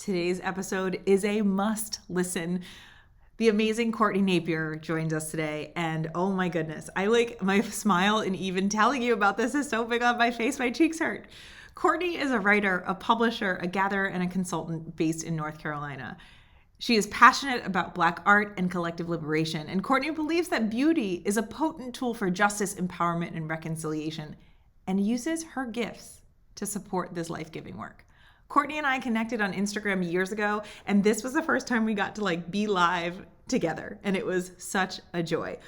Today's episode is a must listen. The amazing Courtney Napier joins us today, and oh my goodness, my smile and even telling you about this is so big on my face, my cheeks hurt. Courtney is a writer, a publisher, a gatherer, and a consultant based in North Carolina. She is passionate about Black art and collective liberation, and Courtney believes that beauty is a potent tool for justice, empowerment, and reconciliation, and uses her gifts to support this life-giving work. Courtney and I connected on Instagram years ago, and this was the first time we got to be live together, and it was such a joy.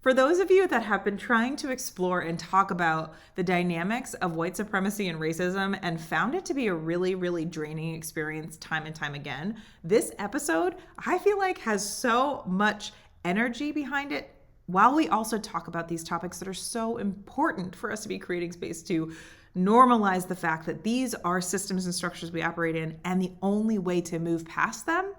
For those of you that have been trying to explore and talk about the dynamics of white supremacy and racism and found it to be a really, really draining experience time and time again, this episode, I feel like, has so much energy behind it, while we also talk about these topics that are so important for us to be creating space to normalize the fact that these are systems and structures we operate in, and the only way to move past them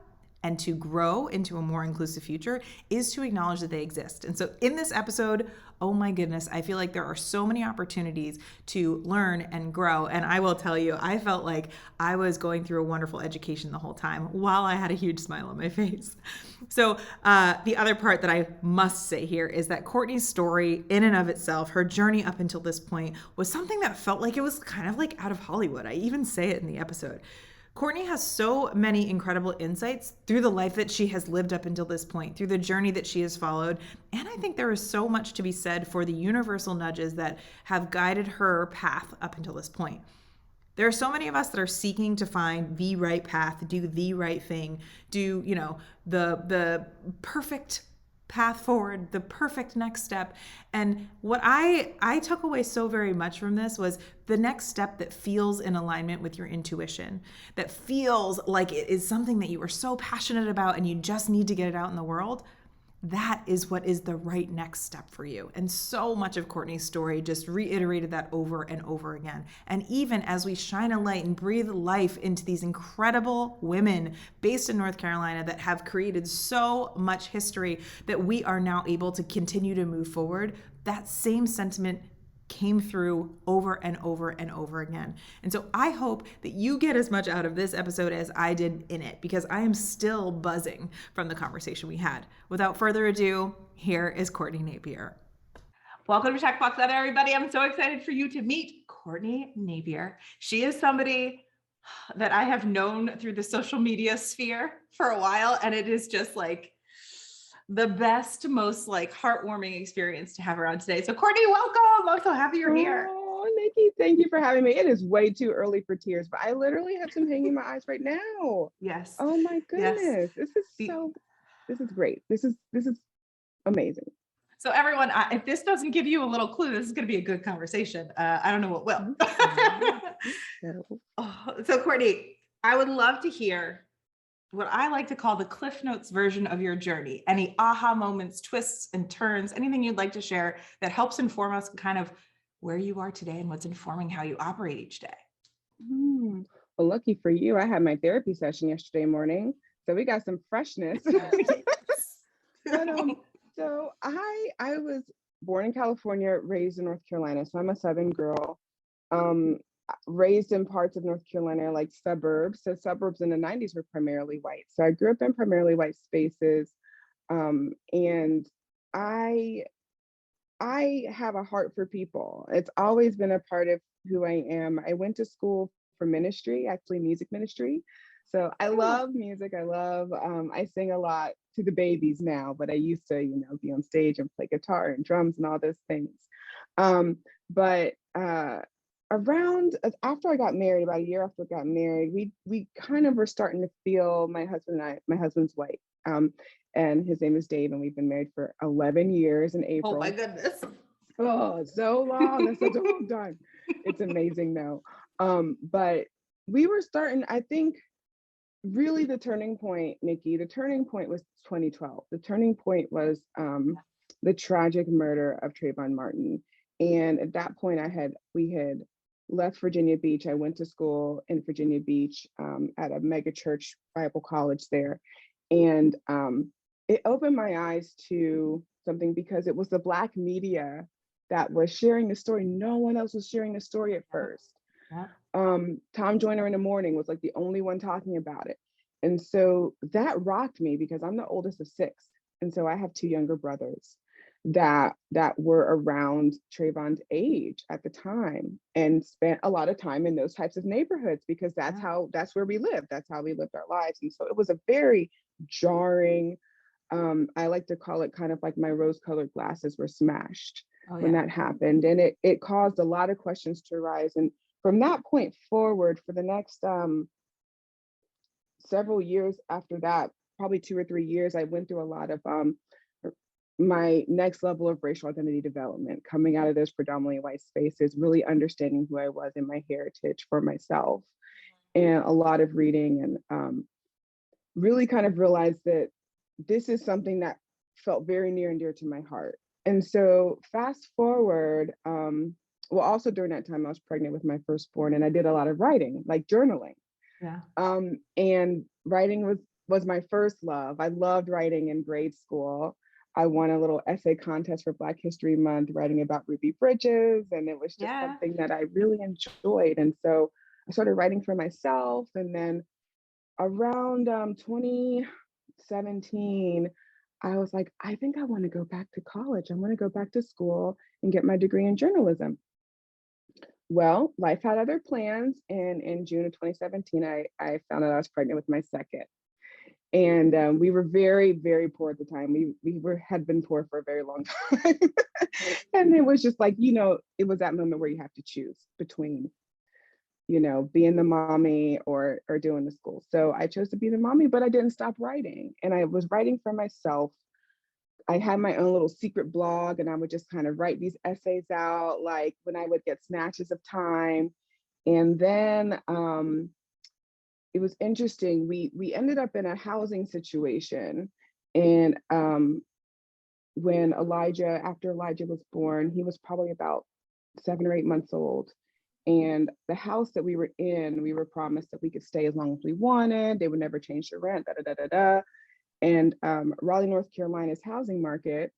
and to grow into a more inclusive future is to acknowledge that they exist. And so in this episode, oh my goodness, I feel like there are so many opportunities to learn and grow. And I will tell you, I felt like I was going through a wonderful education the whole time while I had a huge smile on my face. So the other part that I must say here is that Courtney's story in and of itself, her journey up until this point, was something that felt like it was kind of like out of Hollywood. I even say it in the episode. Courtney has so many incredible insights through the life that she has lived up until this point, through the journey that she has followed. And I think there is so much to be said for the universal nudges that have guided her path up until this point. There are so many of us that are seeking to find the right path, do the right thing, do, the perfect path forward, the perfect next step. And what I took away so very much from this was the next step that feels in alignment with your intuition, that feels like it is something that you are so passionate about and you just need to get it out in the world. That is what is the right next step for you. And so much of Courtney's story just reiterated that over and over again. And even as we shine a light and breathe life into these incredible women based in North Carolina that have created so much history that we are now able to continue to move forward, that same sentiment came through over and over and over again. And so I hope that you get as much out of this episode as I did in it, because I am still buzzing from the conversation we had. Without further ado, here is Courtney Napier. Welcome to Checkbox, everybody. I'm so excited for you to meet Courtney Napier. She is somebody that I have known through the social media sphere for a while, and it is just the best, most heartwarming experience to have her on today. So Courtney, welcome. I'm so happy you're here. Oh, Nikki, thank you for having me. It is way too early for tears, but I literally have some hanging in my eyes right now. Yes. Oh my goodness. Yes. This is great. This is amazing. So everyone, if this doesn't give you a little clue, this is going to be a good conversation. I don't know what will. So Courtney, I would love to hear what I like to call the Cliff Notes version of your journey. Any aha moments, twists and turns, anything you'd like to share that helps inform us kind of where you are today and what's informing how you operate each day. Well, lucky for you, I had my therapy session yesterday morning, so we got some freshness. But, so I was born in California, raised in North Carolina, so I'm a Southern girl. Raised in parts of North Carolina like suburbs. So suburbs in the 90s were primarily white. So I grew up in primarily white spaces. And I have a heart for people. It's always been a part of who I am. I went to school for ministry, actually music ministry. So I love music. I sing a lot to the babies now, but I used to, be on stage and play guitar and drums and all those things. Around after I got married, about a year after I got married, we kind of were starting to feel, my husband's white, and his name is Dave, and we've been married for 11 years in April. Oh my goodness. Oh, so long. That's such a long time. It's amazing though. But we were starting, I think, really the turning point, Nikki, the turning point was 2012. The turning point was the tragic murder of Trayvon Martin. And at that point we had left Virginia Beach. I went to school in Virginia Beach at a mega church Bible college there. And it opened my eyes to something, because it was the Black media that was sharing the story. No one else was sharing the story at first. Yeah. Tom Joyner in the Morning was the only one talking about it. And so that rocked me because I'm the oldest of six. And so I have two younger brothers that were around Trayvon's age at the time and spent a lot of time in those types of neighborhoods because that's where we lived. That's how we lived our lives. And so it was a very jarring, I like to call it kind of like my rose-colored glasses were smashed when that happened. And it caused a lot of questions to arise. And from that point forward, for the next several years after that, probably 2 or 3 years, I went through a lot of my next level of racial identity development, coming out of those predominantly white spaces, really understanding who I was and my heritage for myself, and a lot of reading, and really kind of realized that this is something that felt very near and dear to my heart. And so fast forward, well, also during that time, I was pregnant with my firstborn, and I did a lot of writing, like journaling. Yeah. And writing was my first love. I loved writing in grade school. I won a little essay contest for Black History Month, writing about Ruby Bridges, and it was just something that I really enjoyed. And so I started writing for myself, and then around 2017, I was like, I think I want to go back to college. I want to go back to school and get my degree in journalism. Well, life had other plans, and in June of 2017, I found out I was pregnant with my second. And we were very, very poor at the time. We had been poor for a very long time. And it was just like, it was that moment where you have to choose between, being the mommy or doing the school. So I chose to be the mommy, but I didn't stop writing. And I was writing for myself. I had my own little secret blog, and I would just kind of write these essays out, like when I would get snatches of time. And then it was interesting. We ended up in a housing situation, and when after Elijah was born, he was probably about 7 or 8 months old. And the house that we were in, we were promised that we could stay as long as we wanted. They would never change the rent, da da da da da. And Raleigh, North Carolina's housing market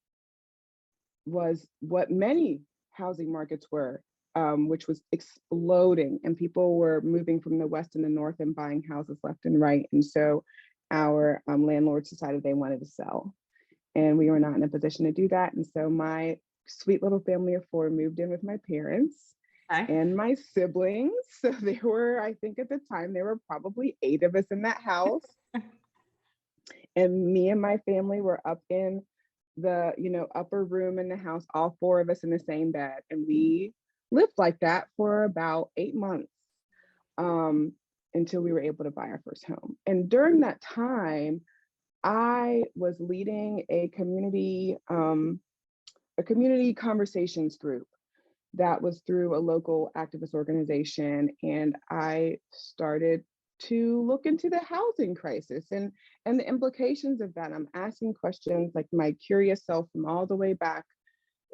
was what many housing markets were, which was exploding, and people were moving from the west and the north and buying houses left and right. And so our landlords decided they wanted to sell, and we were not in a position to do that. And so my sweet little family of four moved in with my parents and my siblings. So there were, I think at the time, there were probably 8 of us in that house. And me and my family were up in the, upper room in the house, all 4 of us in the same bed. And we lived like that for about 8 months, until we were able to buy our first home. And during that time, I was leading a community conversations group that was through a local activist organization. And I started to look into the housing crisis and the implications of that. I'm asking questions, like my curious self from all the way back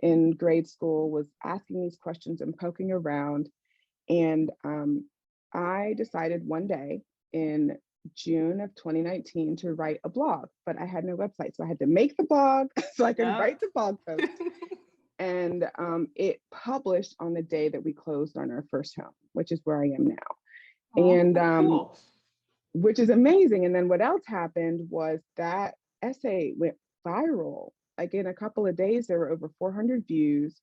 in grade school was asking these questions and poking around. And I decided one day in June of 2019 to write a blog, but I had no website. So I had to make the blog so I could write the blog post. And it published on the day that we closed on our first home, which is where I am now. And cool. Which is amazing. And then what else happened was that essay went viral. Like in a couple of days, there were over 400 views.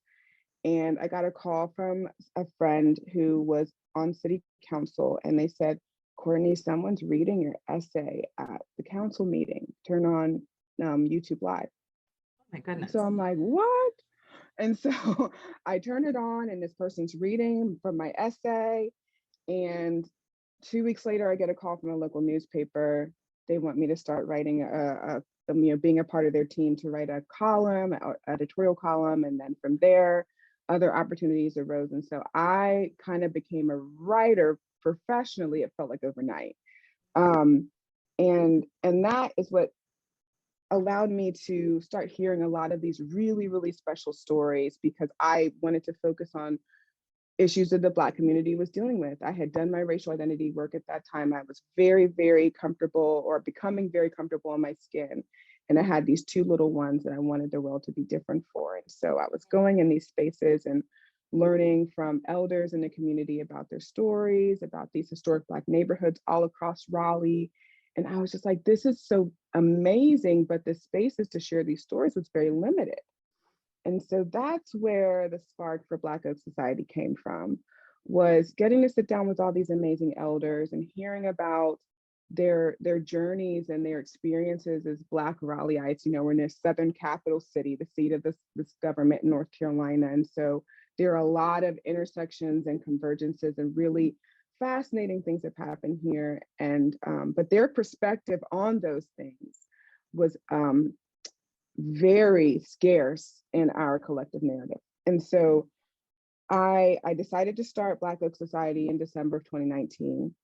And I got a call from a friend who was on city council, and they said, Courtney, someone's reading your essay at the council meeting. Turn on YouTube Live. Oh my goodness. So I'm like, what? And so I turn it on, and this person's reading from my essay. And 2 weeks later, I get a call from a local newspaper. They want me to start writing being a part of their team to write a column, an editorial column. And then from there, other opportunities arose. And so I kind of became a writer professionally. It felt like overnight. And that is what allowed me to start hearing a lot of these really, really special stories, because I wanted to focus on issues that the Black community was dealing with. I had done my racial identity work at that time. I was very, very comfortable, or becoming very comfortable in my skin. And I had these 2 little ones that I wanted the world to be different for. And so I was going in these spaces and learning from elders in the community about their stories, about these historic Black neighborhoods all across Raleigh. And I was just like, this is so amazing, but the spaces to share these stories was very limited. And so that's where the spark for Black Oak Society came from, was getting to sit down with all these amazing elders and hearing about their journeys and their experiences as Black Raleigheites. You know, we're in the southern capital city, the seat of this government in North Carolina. And so there are a lot of intersections and convergences and really fascinating things that happen here. And but their perspective on those things was very scarce in our collective narrative. And so I decided to start Black Oak Society in December of 2019.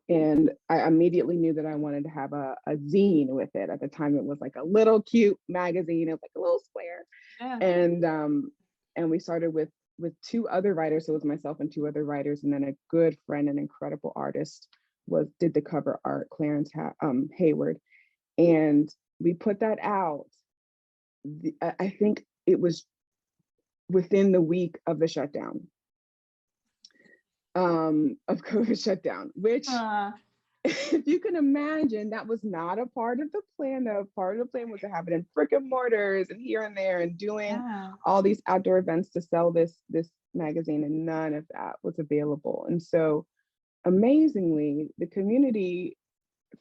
And I immediately knew that I wanted to have a zine with it. At the time, it was like a little cute magazine. It was like a little square. Yeah. And we started with 2 other writers. So it was myself and 2 other writers. And then a good friend and incredible artist did the cover art, Clarence Hayward. And we put that out. I think it was within the week of the shutdown, of COVID shutdown, which if you can imagine, that was not a part of the plan. The part of the plan was to have it in brick and mortars and here and there and doing all these outdoor events to sell this magazine, and none of that was available. And so amazingly, the community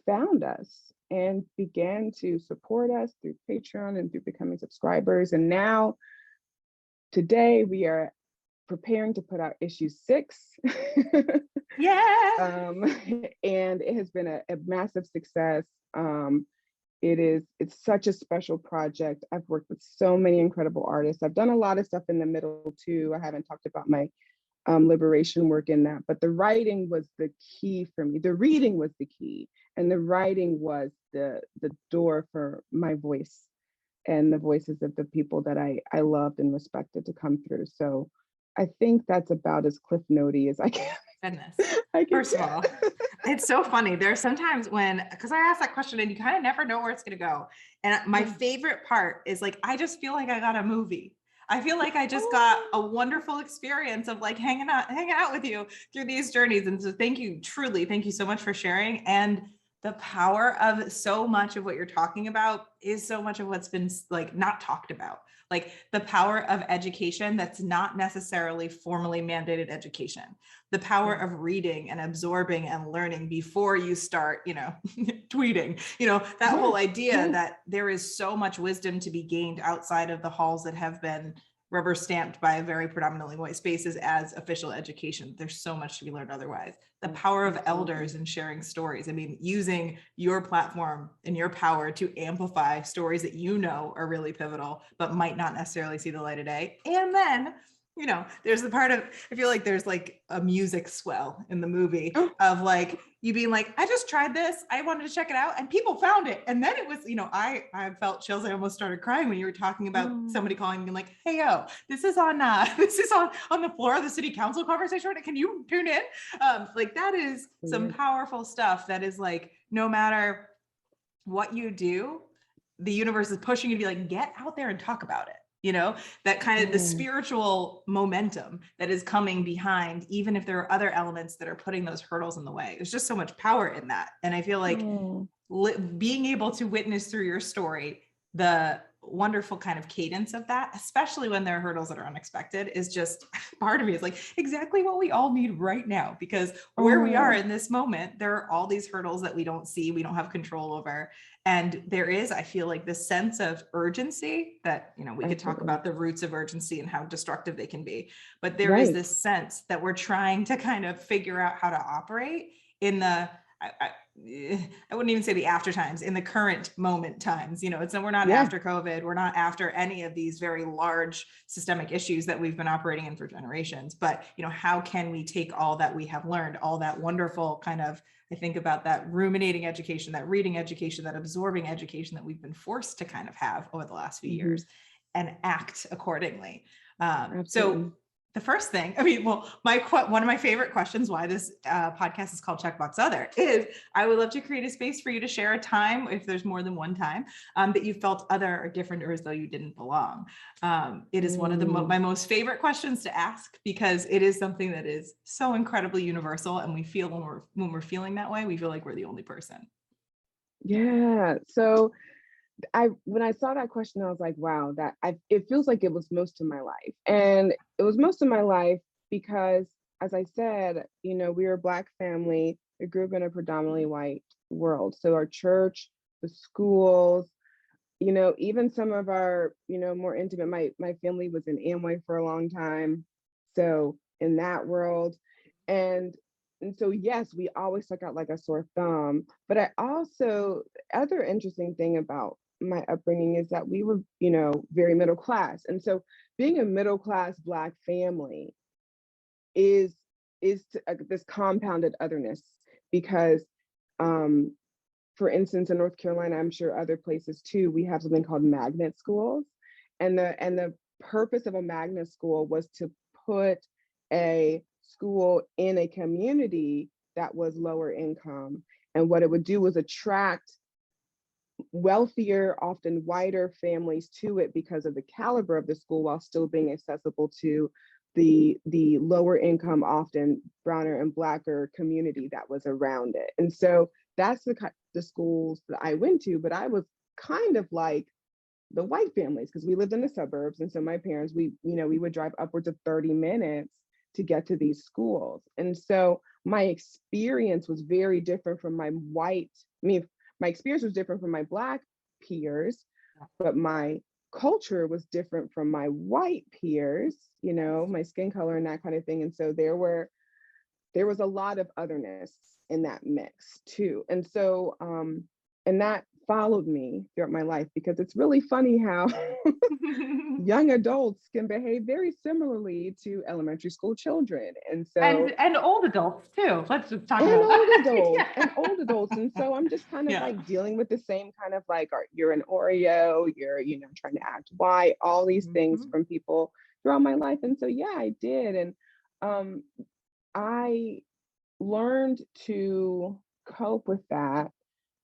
found us and began to support us through Patreon and through becoming subscribers. And now, today, we are preparing to put out issue 6. Yeah. And it has been a massive success. It's such a special project. I've worked with so many incredible artists. I've done a lot of stuff in the middle too. I haven't talked about my liberation work in that, but the writing was the key for me. The reading was the key, and the writing was the door for my voice and the voices of the people that I loved and respected to come through. So I think that's about as cliff notey as I can. Goodness. First of all, it's so funny. There's sometimes because I ask that question and you kind of never know where it's going to go. And my favorite part is like, I just feel like I got a movie. I feel like I just got a wonderful experience of like hanging out with you through these journeys. And so thank you so much for sharing. And the power of so much of what you're talking about is so much of what's been like not talked about. Like the power of education that's not necessarily formally mandated education, the power of reading and absorbing and learning before you start, tweeting, that whole idea that there is so much wisdom to be gained outside of the halls that have been rubber stamped by a very predominantly white spaces as official education. There's so much to be learned otherwise. The power of elders and sharing stories. I mean, using your platform and your power to amplify stories that are really pivotal, but might not necessarily see the light of day. And then, there's the part of, I feel like there's like a music swell in the movie of like, you being like, I just tried this. I wanted to check it out and people found it. And then it was, I felt chills. I almost started crying when you were talking about somebody calling me like, hey, yo, this is on the floor of the city council conversation. Can you tune in? Like that is some powerful stuff that is like, no matter what you do, the universe is pushing you to be like, get out there and talk about it. That kind of the spiritual momentum that is coming behind, even if there are other elements that are putting those hurdles in the way. There's just so much power in that. And I feel like being able to witness through your story, the wonderful kind of cadence of that, especially when there are hurdles that are unexpected, is just part of me is like exactly what we all need right now, because where we are in this moment, there are all these hurdles that we don't see, we don't have control over. And there is, I feel like, this sense of urgency that, we could talk about the roots of urgency and how destructive they can be, but there is this sense that we're trying to kind of figure out how to operate in the, I wouldn't even say the after times, in the current moment times. We're not after COVID, we're not after any of these very large systemic issues that we've been operating in for generations. But how can we take all that we have learned, all that wonderful kind of, I think about that ruminating education, that reading education, that absorbing education that we've been forced to kind of have over the last few years, and act accordingly. So the first thing, I mean, well, one of my favorite questions, why this podcast is called Checkbox Other, is I would love to create a space for you to share a time, if there's more than one time, that you felt other or different or as though you didn't belong. It is one of my most favorite questions to ask, because it is something that is so incredibly universal, and we feel when we're feeling that way, we feel like we're the only person. Yeah. So when I saw that question, I was like, wow, it feels like it was most of my life. And it was most of my life because, as I said, we were a Black family. We grew up in a predominantly white world. So our church, the schools, even some of our, more intimate, my family was in Amway for a long time. So in that world, and so, yes, we always stuck out like a sore thumb. But other interesting thing about my upbringing is that we were, very middle class. And so being a middle class Black family is this compounded otherness, because, for instance, in North Carolina, I'm sure other places too, we have something called magnet schools. And the purpose of a magnet school was to put a school in a community that was lower income. And what it would do was attract wealthier, often whiter families to it because of the caliber of the school, while still being accessible to the lower income, often browner and Blacker community that was around it. And so that's the schools that I went to, but I was kind of like the white families because we lived in the suburbs. And so my parents, we would drive upwards of 30 minutes to get to these schools. And so my experience was very different from my experience was different from my Black peers, but my culture was different from my white peers, my skin color and that kind of thing. And so there was a lot of otherness in that mix too. And so, and that followed me throughout my life, because it's really funny how young adults can behave very similarly to elementary school children. And so and old adults too. Let's just talk and about old that. adults Yeah. and old adults. And so I'm just kind of like dealing with the same kind of like, you're an Oreo, you're, trying to act white, all these things from people throughout my life. And so, yeah, I did. And I learned to cope with that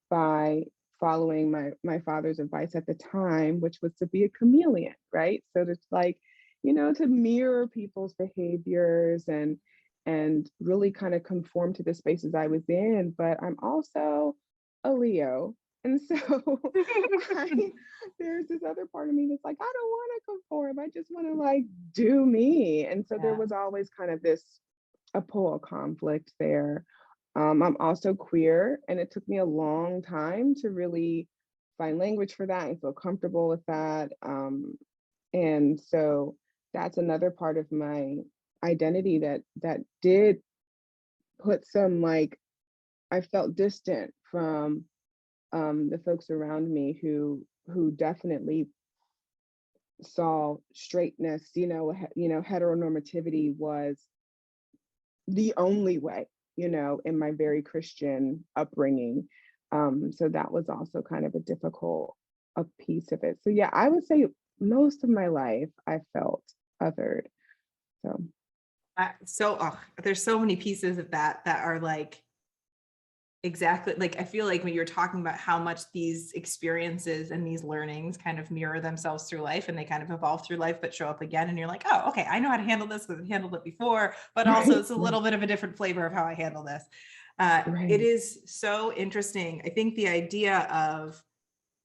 by following my father's advice at the time, which was to be a chameleon, right? So it's like, to mirror people's behaviors and really kind of conform to the spaces I was in. But I'm also a Leo. And so there's this other part of me that's like, I don't want to conform. I just want to like do me. And so there was always kind of a pull conflict there. I'm also queer, and it took me a long time to really find language for that and feel comfortable with that. And so that's another part of my identity that did put some, like, I felt distant from the folks around me who definitely saw straightness, heteronormativity was the only way, in my very Christian upbringing. So that was also kind of a piece of it. So yeah, I would say most of my life I felt othered. There's so many pieces of that are like, exactly, like I feel like when you're talking about how much these experiences and these learnings kind of mirror themselves through life, and they kind of evolve through life but show up again, and you're like, oh, okay, I know how to handle this because I've handled it before, but also it's a little bit of a different flavor of how I handle this. It is so interesting. I think the idea of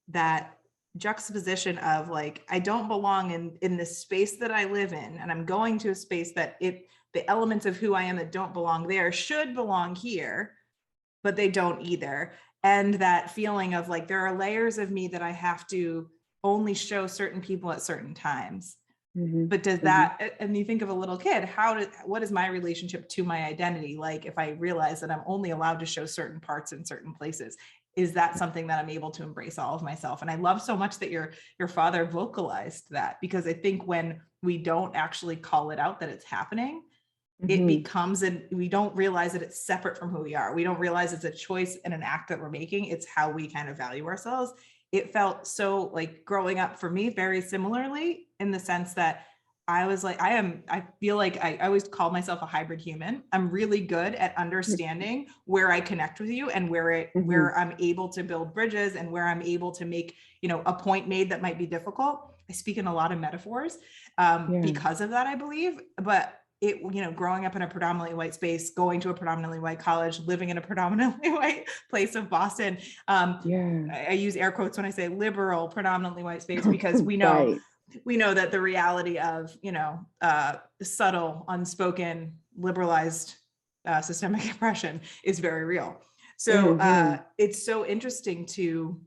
that juxtaposition of like, I don't belong in this space that I live in, and I'm going to a space that the elements of who I am that don't belong there should belong here, but they don't either. And that feeling of like, there are layers of me that I have to only show certain people at certain times. But does that, and you think of a little kid, what is my relationship to my identity? Like, if I realize that I'm only allowed to show certain parts in certain places, is that something that I'm able to embrace all of myself? And I love so much that your father vocalized that, because I think when we don't actually call it out that it's happening, it becomes, we don't realize that it's separate from who we are. We don't realize it's a choice and an act that we're making. It's how we kind of value ourselves. It felt so like growing up for me very similarly, in the sense that I was like, I feel like I always call myself a hybrid human. I'm really good at understanding where I connect with you and where I'm able to build bridges and where I'm able to make, a point made that might be difficult. I speak in a lot of metaphors because of that, I believe. But growing up in a predominantly white space, going to a predominantly white college, living in a predominantly white place of Boston. I use air quotes when I say liberal, predominantly white space, because we know that the reality of, subtle, unspoken, liberalized systemic oppression is very real. So it's so interesting to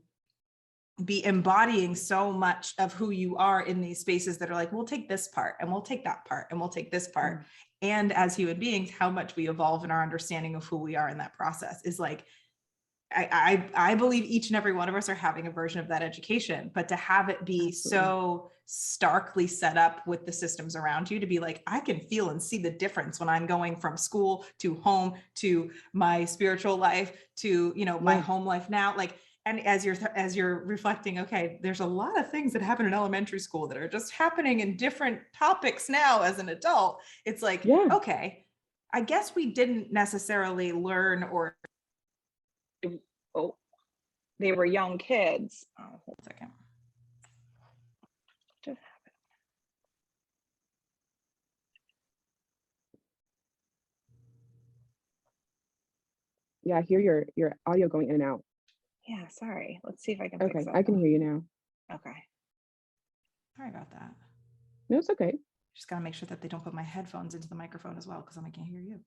be embodying so much of who you are in these spaces that are like, we'll take this part and we'll take that part and we'll take this part. And as human beings, how much we evolve in our understanding of who we are in that process is like, I believe each and every one of us are having a version of that education, but to have it be so starkly set up with the systems around you to be like, I can feel and see the difference when I'm going from school to home to my spiritual life to, my home life now. Like, and as you're reflecting, okay, there's a lot of things that happen in elementary school that are just happening in different topics now as an adult. It's like, okay, I guess we didn't necessarily learn or they were young kids. Hold a second. Yeah, I hear your audio going in and out. Yeah, sorry. Let's see if I can Okay, fix that. I can hear you now. Okay. Sorry about that. No, it's okay. Just got to make sure that they don't put my headphones into the microphone as well, because then I can't hear you.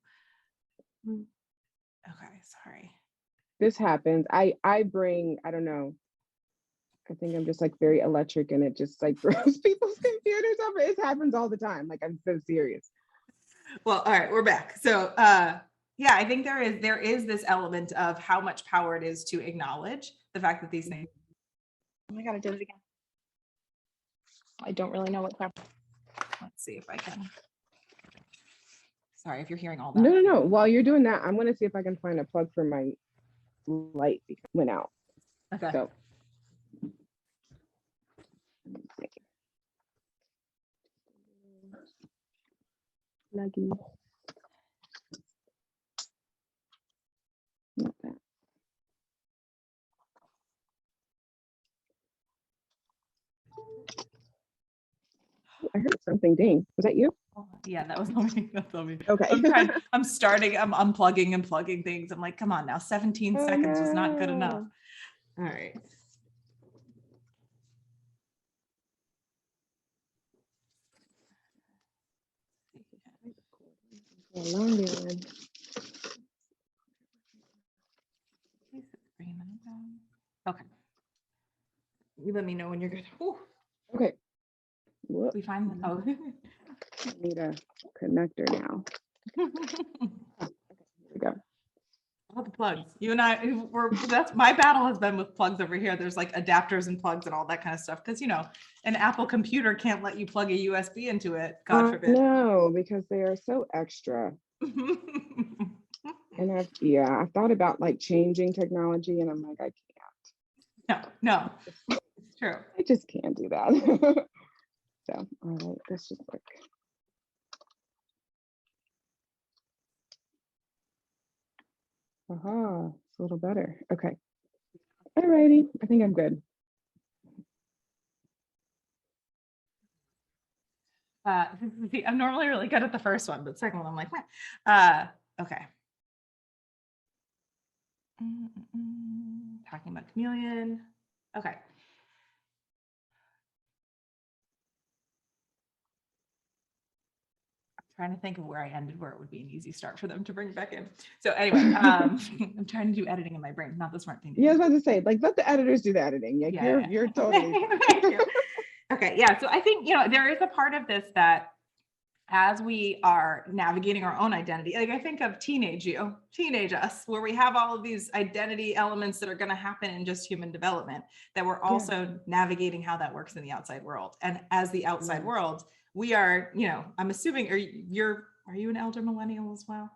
Okay, sorry. This happens. I bring, I don't know. I think I'm just like very electric and it just like throws people's computers over. It happens all the time. Like, I'm so serious. Well, all right, we're back. So yeah, I think there is this element of how much power it is to acknowledge the fact that these things. Oh my God, I did it again. I don't really know what's happening. Let's see if I can. Sorry if you're hearing all that. No. While you're doing that, I'm going to see if I can find a plug for my light because it went out. Okay. So. Lucky. Not that. I heard something ding. Was that you? Yeah, that was me. That's me. Okay. I'm unplugging and plugging things. I'm like, come on now, 17 seconds was not good enough. All right. Okay. You let me know when you're good. Whew. Okay. Whoop. We find I need a connector now. Here we go. All the plugs. You and I that's my battle has been with plugs over here. There's like adapters and plugs and all that kind of stuff. Because an Apple computer can't let you plug a USB into it. God forbid. No, because they are so extra. And I've thought about like changing technology and I'm like, I can't. No, it's true. I just can't do that. So, all right, this should work. Aha, it's a little better. Okay. All righty, I think I'm good. I'm normally really good at the first one, but the second one I'm like, okay. Talking about chameleon. Okay. Trying to think of where I ended, where it would be an easy start for them to bring back in. So anyway, I'm trying to do editing in my brain, not the smart thing. Yeah, I was about to say, like, let the editors do the editing. Like, yeah. You're totally. Thank you. Okay, yeah. So I think there is a part of this that, as we are navigating our own identity, like I think of teenage us, where we have all of these identity elements that are going to happen in just human development, that we're also navigating how that works in the outside world. And as the outside world, we are, I'm assuming, are you an elder millennial as well?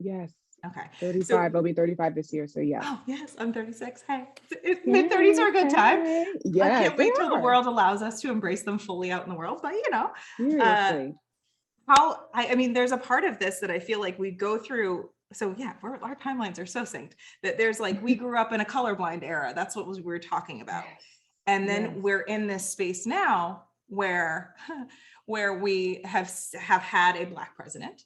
Yes. Okay. 35. I'll be 35 this year. So yeah. Oh yes, I'm 36. Hey, mid-30s are a good time. Yeah, I can't wait till the world allows us to embrace them fully out in the world. But Seriously. I mean, there's a part of this that I feel like we go through. So yeah, our timelines are so synced that there's like, we grew up in a colorblind era. That's what we were talking about. And then we're in this space now where we have had a Black president.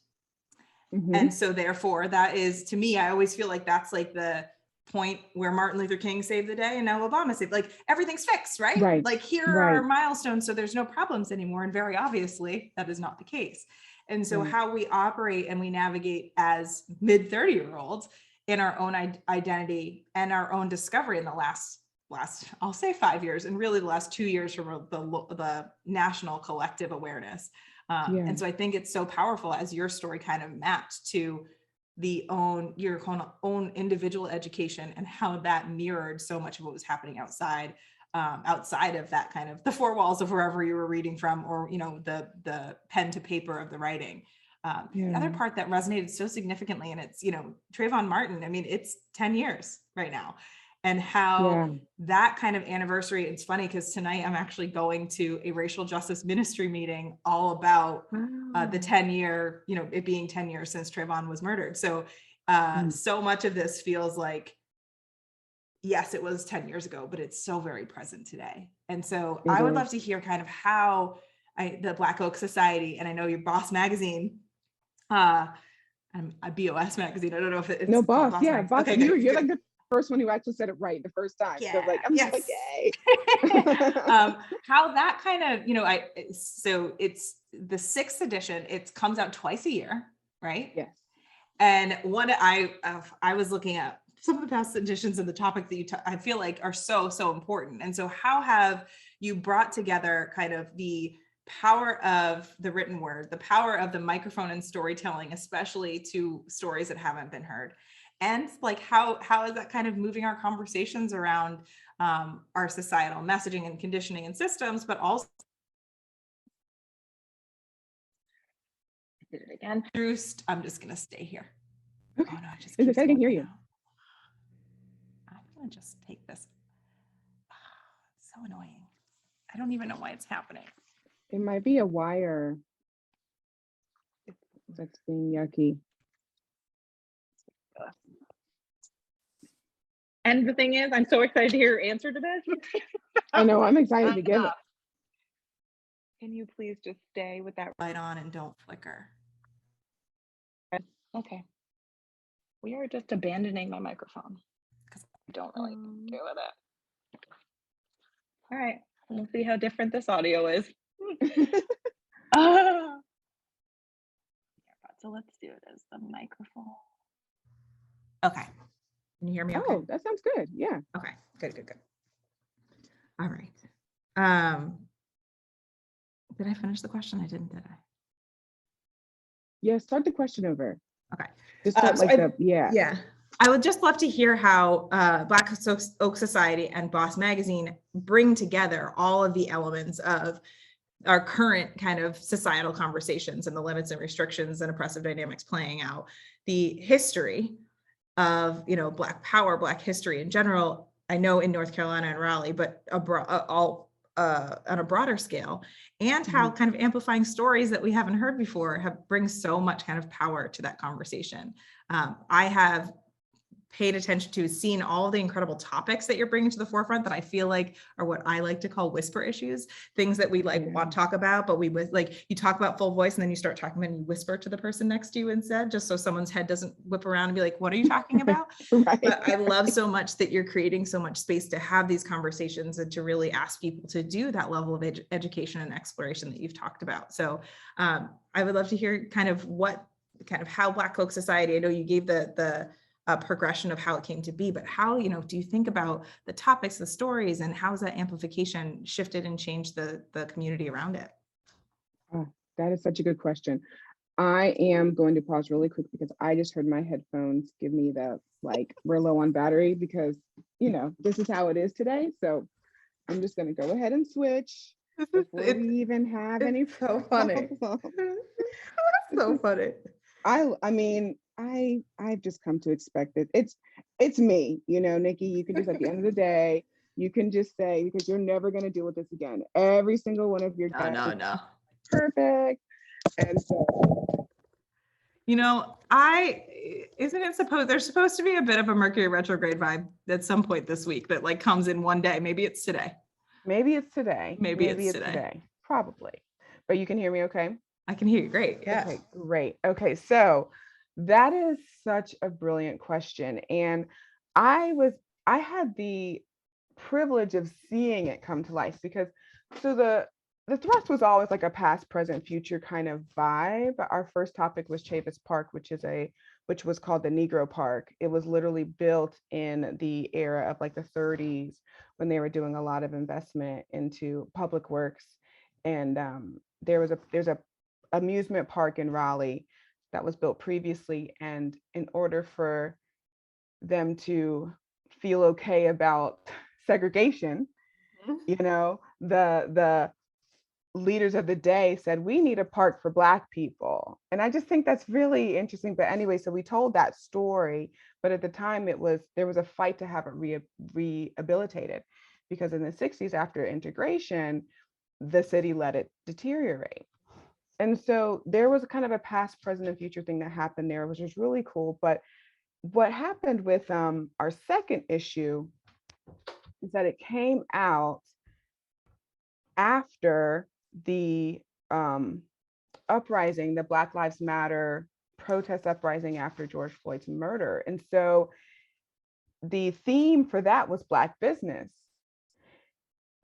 And so therefore that is, to me, I always feel like that's like the point where Martin Luther King saved the day and now Obama saved, like everything's fixed, right? Like here are our milestones, so there's no problems anymore. And very obviously that is not the case. And so how we operate and we navigate as mid 30-year-olds in our own identity and our own discovery in the last I'll say 5 years, and really the last 2 years from the national collective awareness. And so I think it's so powerful as your story kind of mapped to your own individual education and how that mirrored so much of what was happening outside of that kind of the four walls of wherever you were reading from, or, the pen to paper of the writing. The other part that resonated so significantly, and it's, Trayvon Martin, I mean, it's 10 years right now. And how that kind of anniversary, it's funny because tonight I'm actually going to a racial justice ministry meeting all about the 10-year, it being 10 years since Trayvon was murdered. So, so much of this feels like, yes, it was 10 years ago, but it's so very present today. And so I would love to hear kind of how the Black Oak Society, and I know your Boss magazine, a BOS magazine. I don't know if it's no Boss. Yeah, Boss. Okay, you're like the first one who actually said it right the first time. So I'm just like, yay. How that kind of, so it's the 6th edition. It comes out twice a year, right? Yes. And what I was looking at some of the past editions and the topic that I feel like are so important. And so how have you brought together kind of the power of the written word, the power of the microphone and storytelling, especially to stories that haven't been heard? And like, how is that kind of moving our conversations around our societal messaging and conditioning and systems, but also did it again. I'm just going to stay here. Okay. Oh no, I just I can hear you. I'm going to just take this. It's so annoying. I don't even know why it's happening. It might be a wire that's being yucky. And the thing is, I'm so excited to hear your answer to this. I know, I'm excited to give it. Can you please just stay with that light on and don't flicker? Okay. We are just abandoning my microphone because I don't really do with it. All right, we'll see how different this audio is. So let's do it as the microphone. Okay. Can you hear me? Okay? Oh, that sounds good. Yeah. Okay. Good. All right. Did I finish the question? I didn't, did I? Yeah. Start the question over. Okay. Just start Yeah. I would just love to hear how Black Oak Society and Boss Magazine bring together all of the elements of our current kind of societal conversations and the limits and restrictions and oppressive dynamics playing out, the history of, Black power, Black history in general. I know in North Carolina and Raleigh, but on a broader scale, and how kind of amplifying stories that we haven't heard before brings so much kind of power to that conversation. I have paid attention to, seen all the incredible topics that you're bringing to the forefront that I feel like are what I like to call whisper issues, things that we want to talk about, but you talk about full voice and then you start talking and you whisper to the person next to you instead, just so someone's head doesn't whip around and be like, what are you talking about? Right. But I love so much that you're creating so much space to have these conversations and to really ask people to do that level of education and exploration that you've talked about. So I would love to hear how Black Oak Society, I know you gave the progression of how it came to be, but how, do you think about the topics, the stories, and how has that amplification shifted and changed the community around it? Oh, that is such a good question. I am going to pause really quick because I just heard my headphones give me the, we're low on battery because, this is how it is today. So I'm just going to go ahead and switch before we even have any. So funny. So funny. I mean, I've just come to expect it. It's me, Nikki. You can just at the end of the day, you can just say, because you're never going to deal with this again. Every single one of your guests is No. perfect. And so, there's supposed to be a bit of a Mercury retrograde vibe at some point this week that like comes in one day. Maybe it's today. maybe it's today. Maybe it's today. Probably. But you can hear me okay? I can hear you great. Yeah. Okay, great. Okay, so that is such a brilliant question. And I had the privilege of seeing it come to life because the thrust was always like a past, present, future kind of vibe. Our first topic was Chavis Park, which was called the Negro Park. It was literally built in the era of like the 30s when they were doing a lot of investment into public works. And there's a amusement park in Raleigh that was built previously. And in order for them to feel okay about segregation, the leaders of the day said, we need a park for Black people. And I just think that's really interesting. But anyway, so we told that story, but at the time there was a fight to have it rehabilitated, because in the 60s after integration, the city let it deteriorate. And so there was kind of a past, present, and future thing that happened there, which was really cool. But what happened with our second issue is that it came out after the uprising, the Black Lives Matter protest uprising after George Floyd's murder. And so the theme for that was Black business.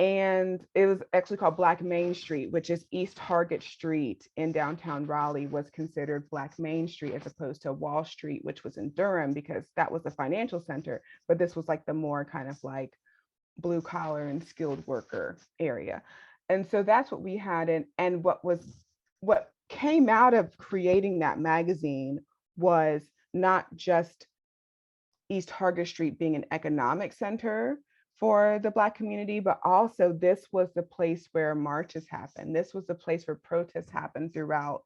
And it was actually called Black Main Street, which is East Hargett Street in downtown Raleigh was considered Black Main Street, as opposed to Wall Street, which was in Durham, because that was the financial center. But this was like the more kind of like blue collar and skilled worker area. And so that's what we had. And what came out of creating that magazine was not just East Hargett Street being an economic center for the Black community, but also this was the place where marches happened. This was the place where protests happened throughout,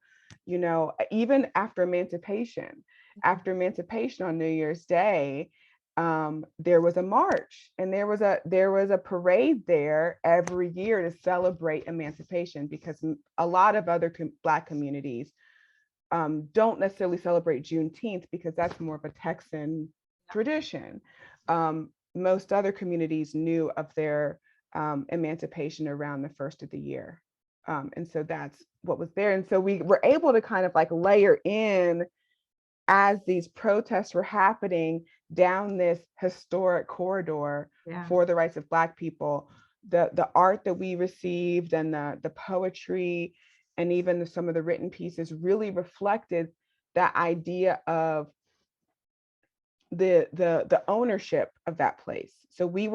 even after emancipation. After emancipation on New Year's Day, there was a march, and there was a parade there every year to celebrate emancipation, because a lot of other Black communities don't necessarily celebrate Juneteenth, because that's more of a Texan tradition. Most other communities knew of their emancipation around the first of the year. And so that's what was there. And so we were able to kind of like layer in, as these protests were happening down this historic corridor for the rights of Black people, the art that we received and the poetry and even some of the written pieces really reflected that idea of the ownership of that place. So we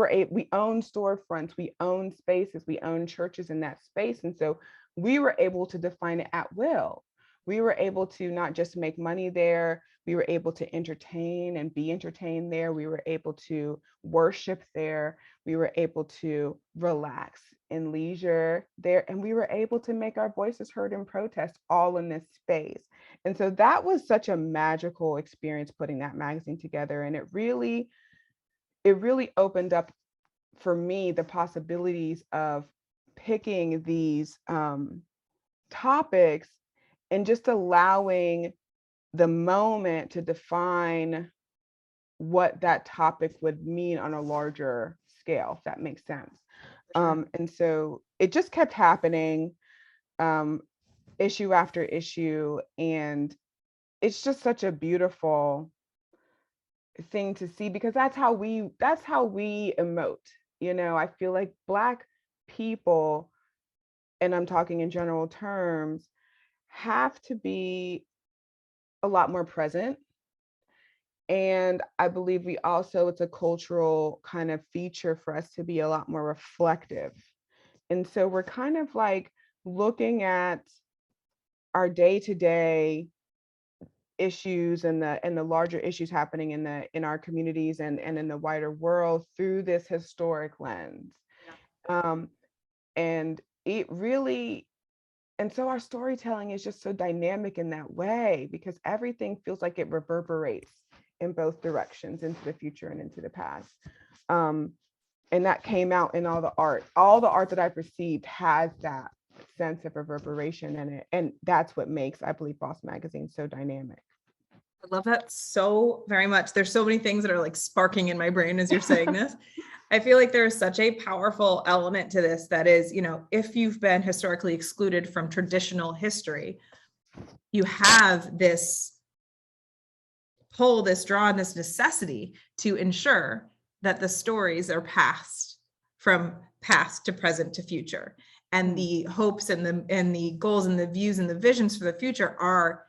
owned storefronts, we owned spaces, we owned churches in that space. And so we were able to define it at will. We were able to not just make money there, we were able to entertain and be entertained there. We were able to worship there. We were able to relax in leisure there. And we were able to make our voices heard in protest all in this space. And so that was such a magical experience putting that magazine together. And it really opened up for me the possibilities of picking these topics and just allowing the moment to define what that topic would mean on a larger scale, if that makes sense. Sure. And so it just kept happening, issue after issue. And it's just such a beautiful thing to see, because that's how we emote. I feel like Black people, and I'm talking in general terms, have to be a lot more present. And I believe it's a cultural kind of feature for us to be a lot more reflective. And so we're kind of like looking at our day-to-day issues and the larger issues happening in our communities and in the wider world through this historic lens. And it really And so our storytelling is just so dynamic in that way, because everything feels like it reverberates in both directions, into the future and into the past. And that came out in all the art. All the art that I've received has that sense of reverberation in it. And that's what makes, I believe, Boss Magazine so dynamic. I love that so very much. There's so many things that are like sparking in my brain as you're saying this. I feel like there is such a powerful element to this that is, you know, if you've been historically excluded from traditional history, you have this pull, this draw, and this necessity to ensure that the stories are passed from past to present to future. And the hopes and the goals and the views and the visions for the future are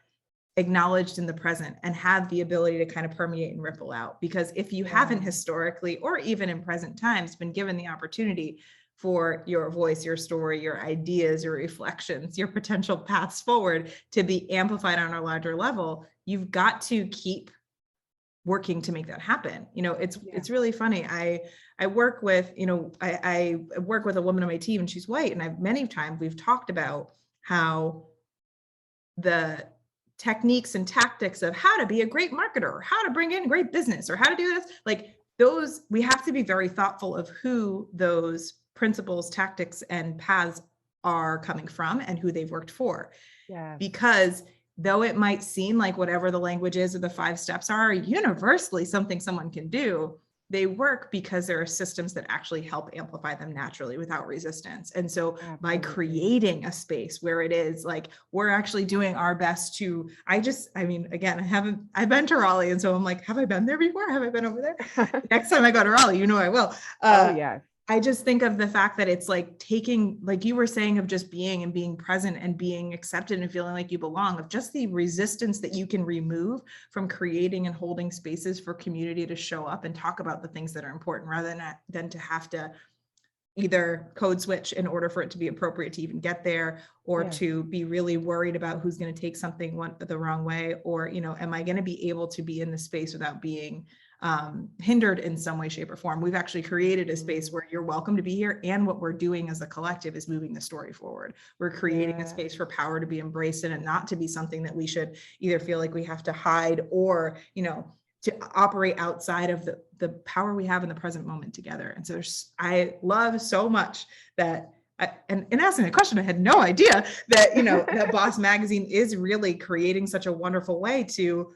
acknowledged in the present and have the ability to kind of permeate and ripple out. Because if you haven't historically, or even in present times, been given the opportunity for your voice, your story, your ideas, your reflections, your potential paths forward to be amplified on a larger level, you've got to keep working to make that happen. You know, it's really funny. I work with, you know, I work with a woman on my team, and she's white. And many times we've talked about how the techniques and tactics of how to be a great marketer, or how to bring in great business, or how to do this, like those, we have to be very thoughtful of who those principles, tactics, and paths are coming from and who they've worked for. Because though it might seem like whatever the language is or the 5 steps are universally something someone can do, they work because there are systems that actually help amplify them naturally without resistance. And so by creating a space where it is like, we're actually doing our best to, I mean, again, I've been to Raleigh. And so I'm like, have I been there before? Have I been over there? Next time I go to Raleigh, you know, I will. I just think of the fact that it's like taking, like you were saying, of just being and being present and being accepted and feeling like you belong, of just the resistance that you can remove from creating and holding spaces for community to show up and talk about the things that are important, rather than to have to either code switch in order for it to be appropriate to even get there, or to be really worried about who's going to take something the wrong way, or, you know, am I going to be able to be in the space without being hindered in some way, shape, or form. We've actually created a space where you're welcome to be here. And what we're doing as a collective is moving the story forward. We're creating a space for power to be embraced and not to be something that we should either feel like we have to hide, or, you know, to operate outside of the power we have in the present moment together. And so I love so much that and in asking the question, I had no idea that, you know, that Boss Magazine is really creating such a wonderful way to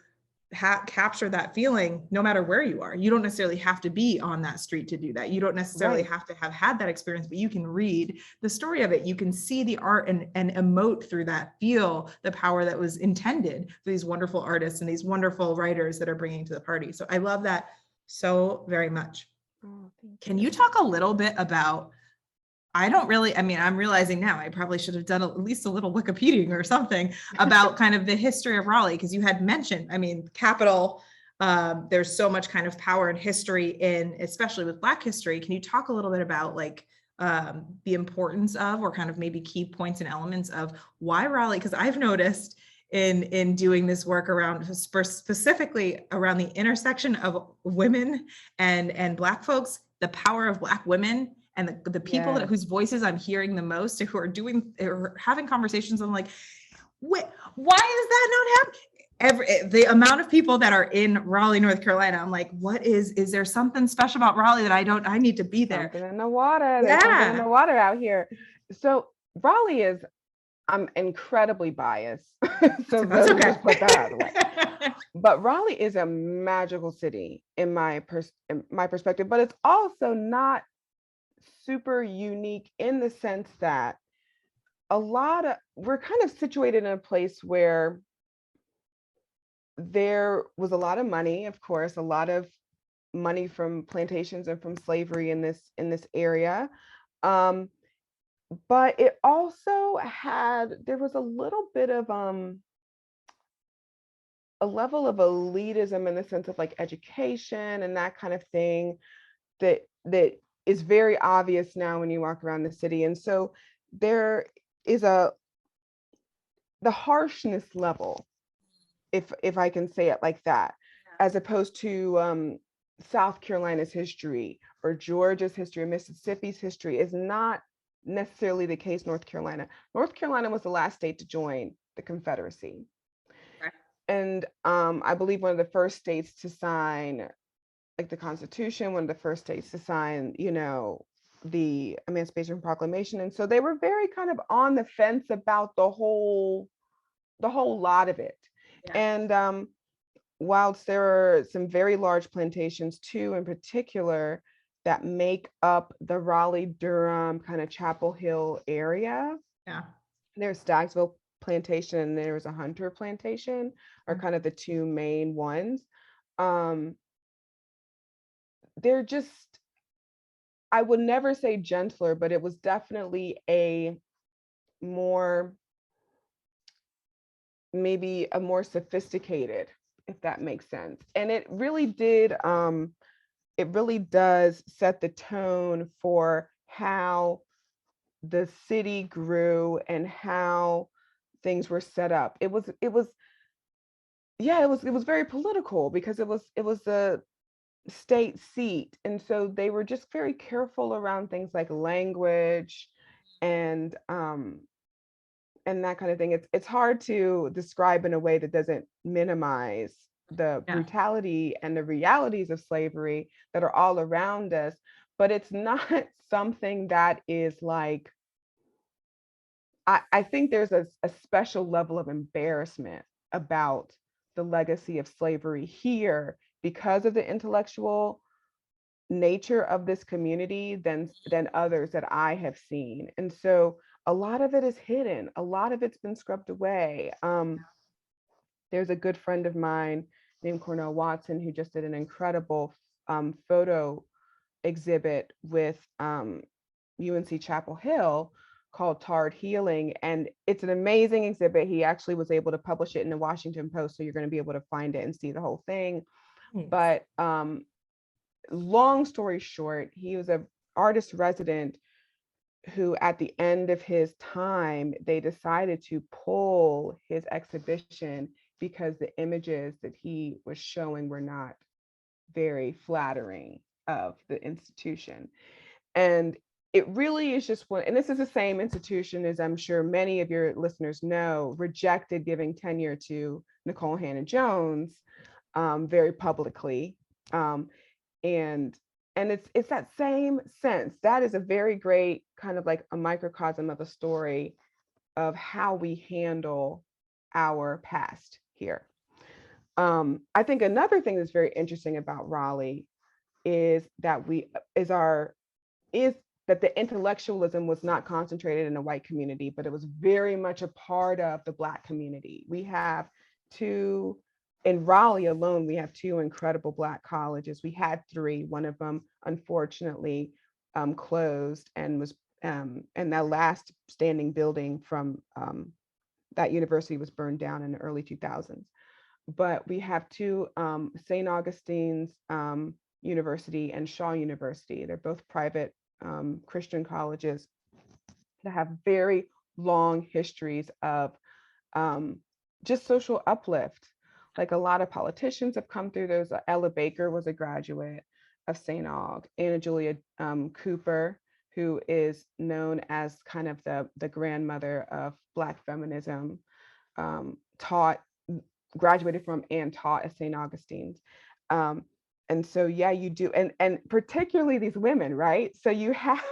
capture that feeling no matter where you are. You don't necessarily have to be on that street to do that. You don't necessarily have to have had that experience, but you can read the story of it. You can see the art and emote through that, feel the power that was intended for these wonderful artists and these wonderful writers that are bringing to the party. So I love that so very much. Can you talk a little bit about, I'm realizing now I probably should have done at least a little Wikipedia or something about kind of the history of Raleigh, because you had mentioned, capital, there's so much kind of power and history in, especially with Black history. Can you talk a little bit about like the importance of, or kind of maybe key points and elements of why Raleigh? Because I've noticed in doing this work around, specifically around the intersection of women and Black folks, the power of Black women, and the people whose voices I'm hearing the most, who are having conversations. I'm like, wait, why is that not happening? The amount of people that are in Raleigh, North Carolina, I'm like, is there something special about Raleigh that I need to be there? Something in the water. There's something in the water out here. So Raleigh is, I'm incredibly biased. So that's okay. Just put that out of the way. But Raleigh is a magical city in my perspective, but it's also not super unique in the sense that we're kind of situated in a place where there was a lot of money, of course, a lot of money from plantations and from slavery in this area. But it also there was a little bit of a level of elitism in the sense of like education and that kind of thing that is very obvious now when you walk around the city. And so there is the harshness level, if I can say it like that, as opposed to South Carolina's history or Georgia's history or Mississippi's history is not necessarily the case North Carolina. North Carolina was the last state to join the Confederacy. Okay. And I believe one of the first states to sign like the Constitution, one of the first states to sign, you know, the Emancipation Proclamation. And so they were very kind of on the fence about the whole lot of it. Yeah. And whilst there are some very large plantations too, in particular, that make up the Raleigh-Durham kind of Chapel Hill area. Yeah. There's Stagsville Plantation and there's a Hunter Plantation are kind of the two main ones. They're just, I would never say gentler, but it was definitely a more, maybe a more sophisticated, if that makes sense. And it really did, it really does set the tone for how the city grew and how things were set up. It was very political because it was the state seat. And so they were just very careful around things like language and that kind of thing. It's hard to describe in a way that doesn't minimize the brutality and the realities of slavery that are all around us, but it's not something that is like, I think there's a special level of embarrassment about the legacy of slavery here because of the intellectual nature of this community than others that I have seen. And so a lot of it is hidden. A lot of it's been scrubbed away. There's a good friend of mine named Cornell Watson who just did an incredible photo exhibit with UNC Chapel Hill called Tarred Healing. And it's an amazing exhibit. He actually was able to publish it in the Washington Post. So you're going to be able to find it and see the whole thing. But long story short, he was an artist resident who at the end of his time, they decided to pull his exhibition because the images that he was showing were not very flattering of the institution. And it really is just one, and this is the same institution as I'm sure many of your listeners know, rejected giving tenure to Nicole Hannah-Jones very publicly. And it's that same sense. That is a very great kind of like a microcosm of a story of how we handle our past here. I think another thing that's very interesting about Raleigh is that that the intellectualism was not concentrated in the white community, but it was very much a part of the Black community. We have in Raleigh alone, we have two incredible Black colleges. We had three. One of them, unfortunately, closed and was, and that last standing building from that university was burned down in the early 2000s. But we have two, St. Augustine's University and Shaw University. They're both private Christian colleges that have very long histories of just social uplift. Like a lot of politicians have come through those. Ella Baker was a graduate of St. Aug. Anna Julia Cooper, who is known as kind of the grandmother of Black feminism, graduated from and taught at St. Augustine's. And so, yeah, you do. And particularly these women, right? So you have,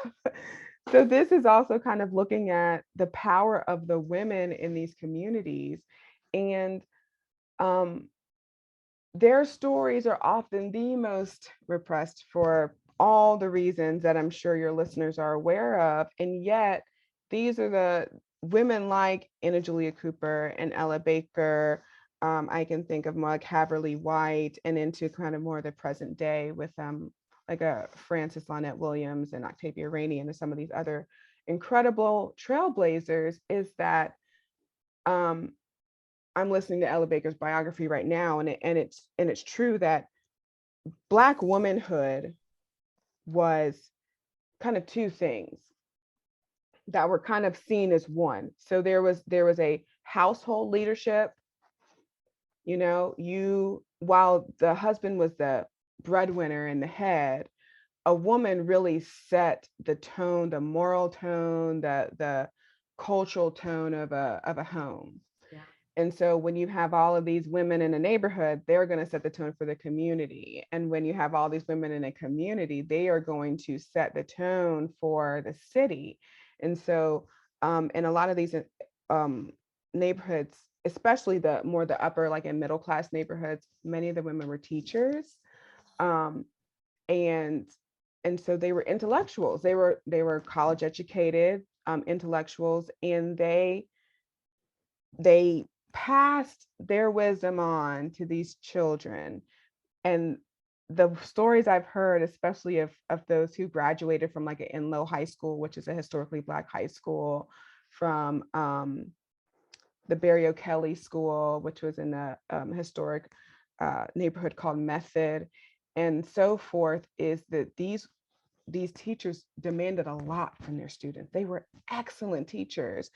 so this is also kind of looking at the power of the women in these communities. And their stories are often the most repressed for all the reasons that I'm sure your listeners are aware of. And yet these are the women like Anna Julia Cooper and Ella Baker. I can think of more like Haverly White, and into kind of more the present day with like a Frances Lynette Williams and Octavia Rainey and some of these other incredible trailblazers, is that I'm listening to Ella Baker's biography right now, and it's true that Black womanhood was kind of two things that were kind of seen as one. So there was a household leadership. You know, while the husband was the breadwinner and the head, a woman really set the tone, the moral tone, the cultural tone of a home. Yeah. And so when you have all of these women in a neighborhood, they're going to set the tone for the community. And when you have all these women in a community, they are going to set the tone for the city. And so in a lot of these neighborhoods, especially the upper, like in middle class neighborhoods, many of the women were teachers. And so they were intellectuals. They were college educated intellectuals, and they passed their wisdom on to these children. And the stories I've heard, especially of those who graduated from like an Enloe High School, which is a historically Black high school, from the Barry O'Kelly School, which was in a historic neighborhood called Method, and so forth, is that these teachers demanded a lot from their students. They were excellent teachers.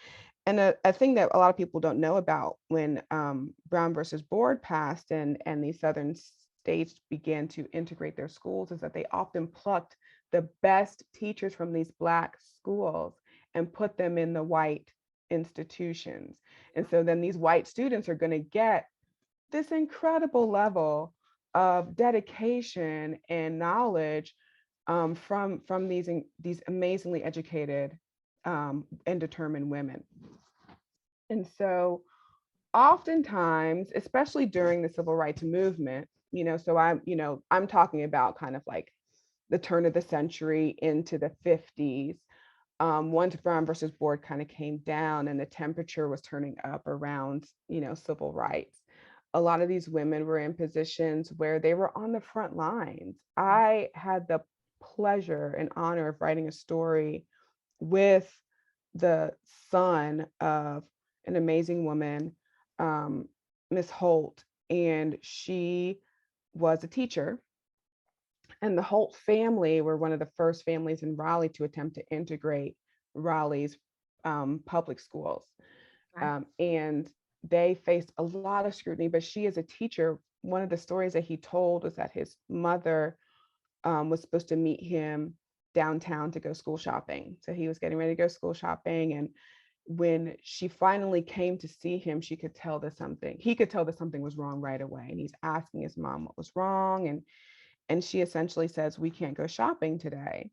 And a thing that a lot of people don't know about when Brown versus Board passed and these Southern states began to integrate their schools is that they often plucked the best teachers from these Black schools and put them in the white institutions. And so then these white students are going to get this incredible level of dedication and knowledge from these amazingly educated and determined women. And so oftentimes, especially during the civil rights movement, so I'm talking about kind of like the turn of the century into the 50s, once Brown versus Board kind of came down and the temperature was turning up around, civil rights. A lot of these women were in positions where they were on the front lines. I had the pleasure and honor of writing a story with the son of an amazing woman, Miss Holt, and she was a teacher. And the Holt family were one of the first families in Raleigh to attempt to integrate Raleigh's public schools. Right. And they faced a lot of scrutiny, but she as a teacher, one of the stories that he told was that his mother was supposed to meet him downtown to go school shopping. So he was getting ready to go school shopping. And when she finally came to see him, he could tell that something was wrong right away. And he's asking his mom what was wrong. And she essentially says, "We can't go shopping today."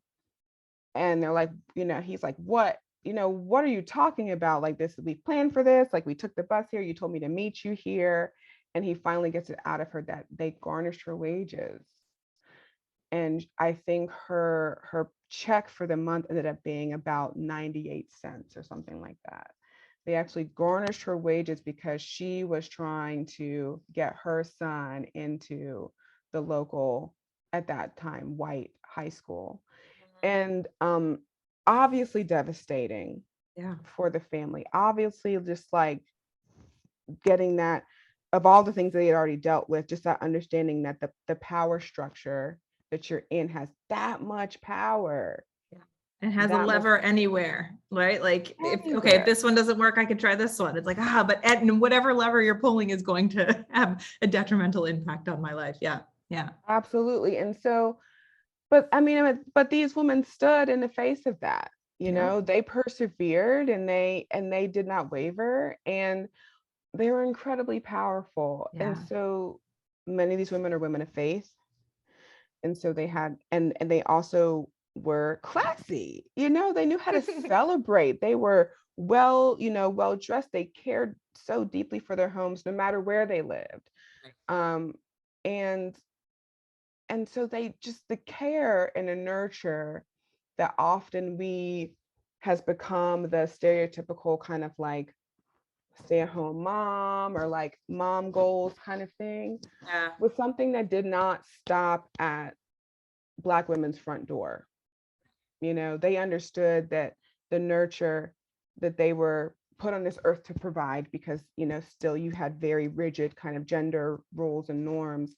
And they're like, he's like, "What? What are you talking about? Like this, we planned for this. Like we took the bus here. You told me to meet you here." And he finally gets it out of her that they garnished her wages. And I think her check for the month ended up being about 98 cents or something like that. They actually garnished her wages because she was trying to get her son into the local, at that time, white high school. And obviously devastating for the family. Obviously, just like getting that, of all the things they had already dealt with, just that understanding that the power structure that you're in has that much power. It has a lever anywhere, right? Like if this one doesn't work, I could try this one. It's like, but whatever lever you're pulling is going to have a detrimental impact on my life. Yeah. Absolutely. And so, but these women stood in the face of that. They persevered and they did not waver, and they were incredibly powerful. And so many of these women are women of faith. And so they had, and they also were classy, they knew how to celebrate. They were well dressed. They cared so deeply for their homes, no matter where they lived. And so they just, the care and the nurture that often has become the stereotypical kind of like stay-at-home mom or like mom goals kind of thing, was something that did not stop at Black women's front door. They understood that the nurture that they were put on this earth to provide, because still you had very rigid kind of gender roles and norms,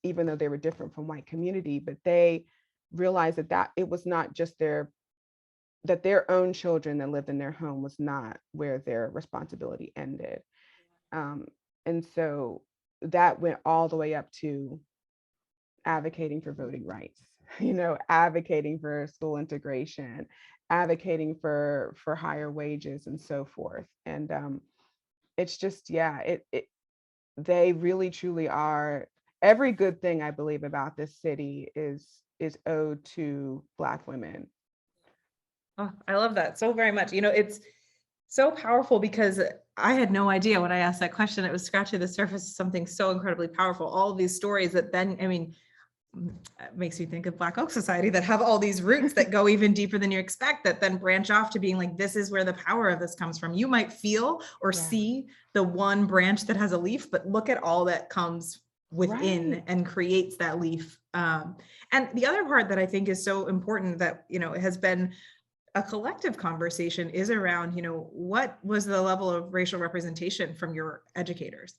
even though they were different from white community, but they realized that it was not just their own children that lived in their home was not where their responsibility ended. And so that went all the way up to advocating for voting rights advocating for school integration, advocating for higher wages and so forth. And it's just, yeah, they really truly are. Every good thing I believe about this city is owed to Black women. Oh, I love that so very much. It's so powerful because I had no idea when I asked that question. It was scratching the surface of something so incredibly powerful. All of these stories that then, it makes me think of Black Oak Society that have all these roots that go even deeper than you expect, that then branch off to being like, this is where the power of this comes from. You might feel or see the one branch that has a leaf, but look at all that comes within and creates that leaf. And the other part that I think is so important that, has been a collective conversation is around, what was the level of racial representation from your educators?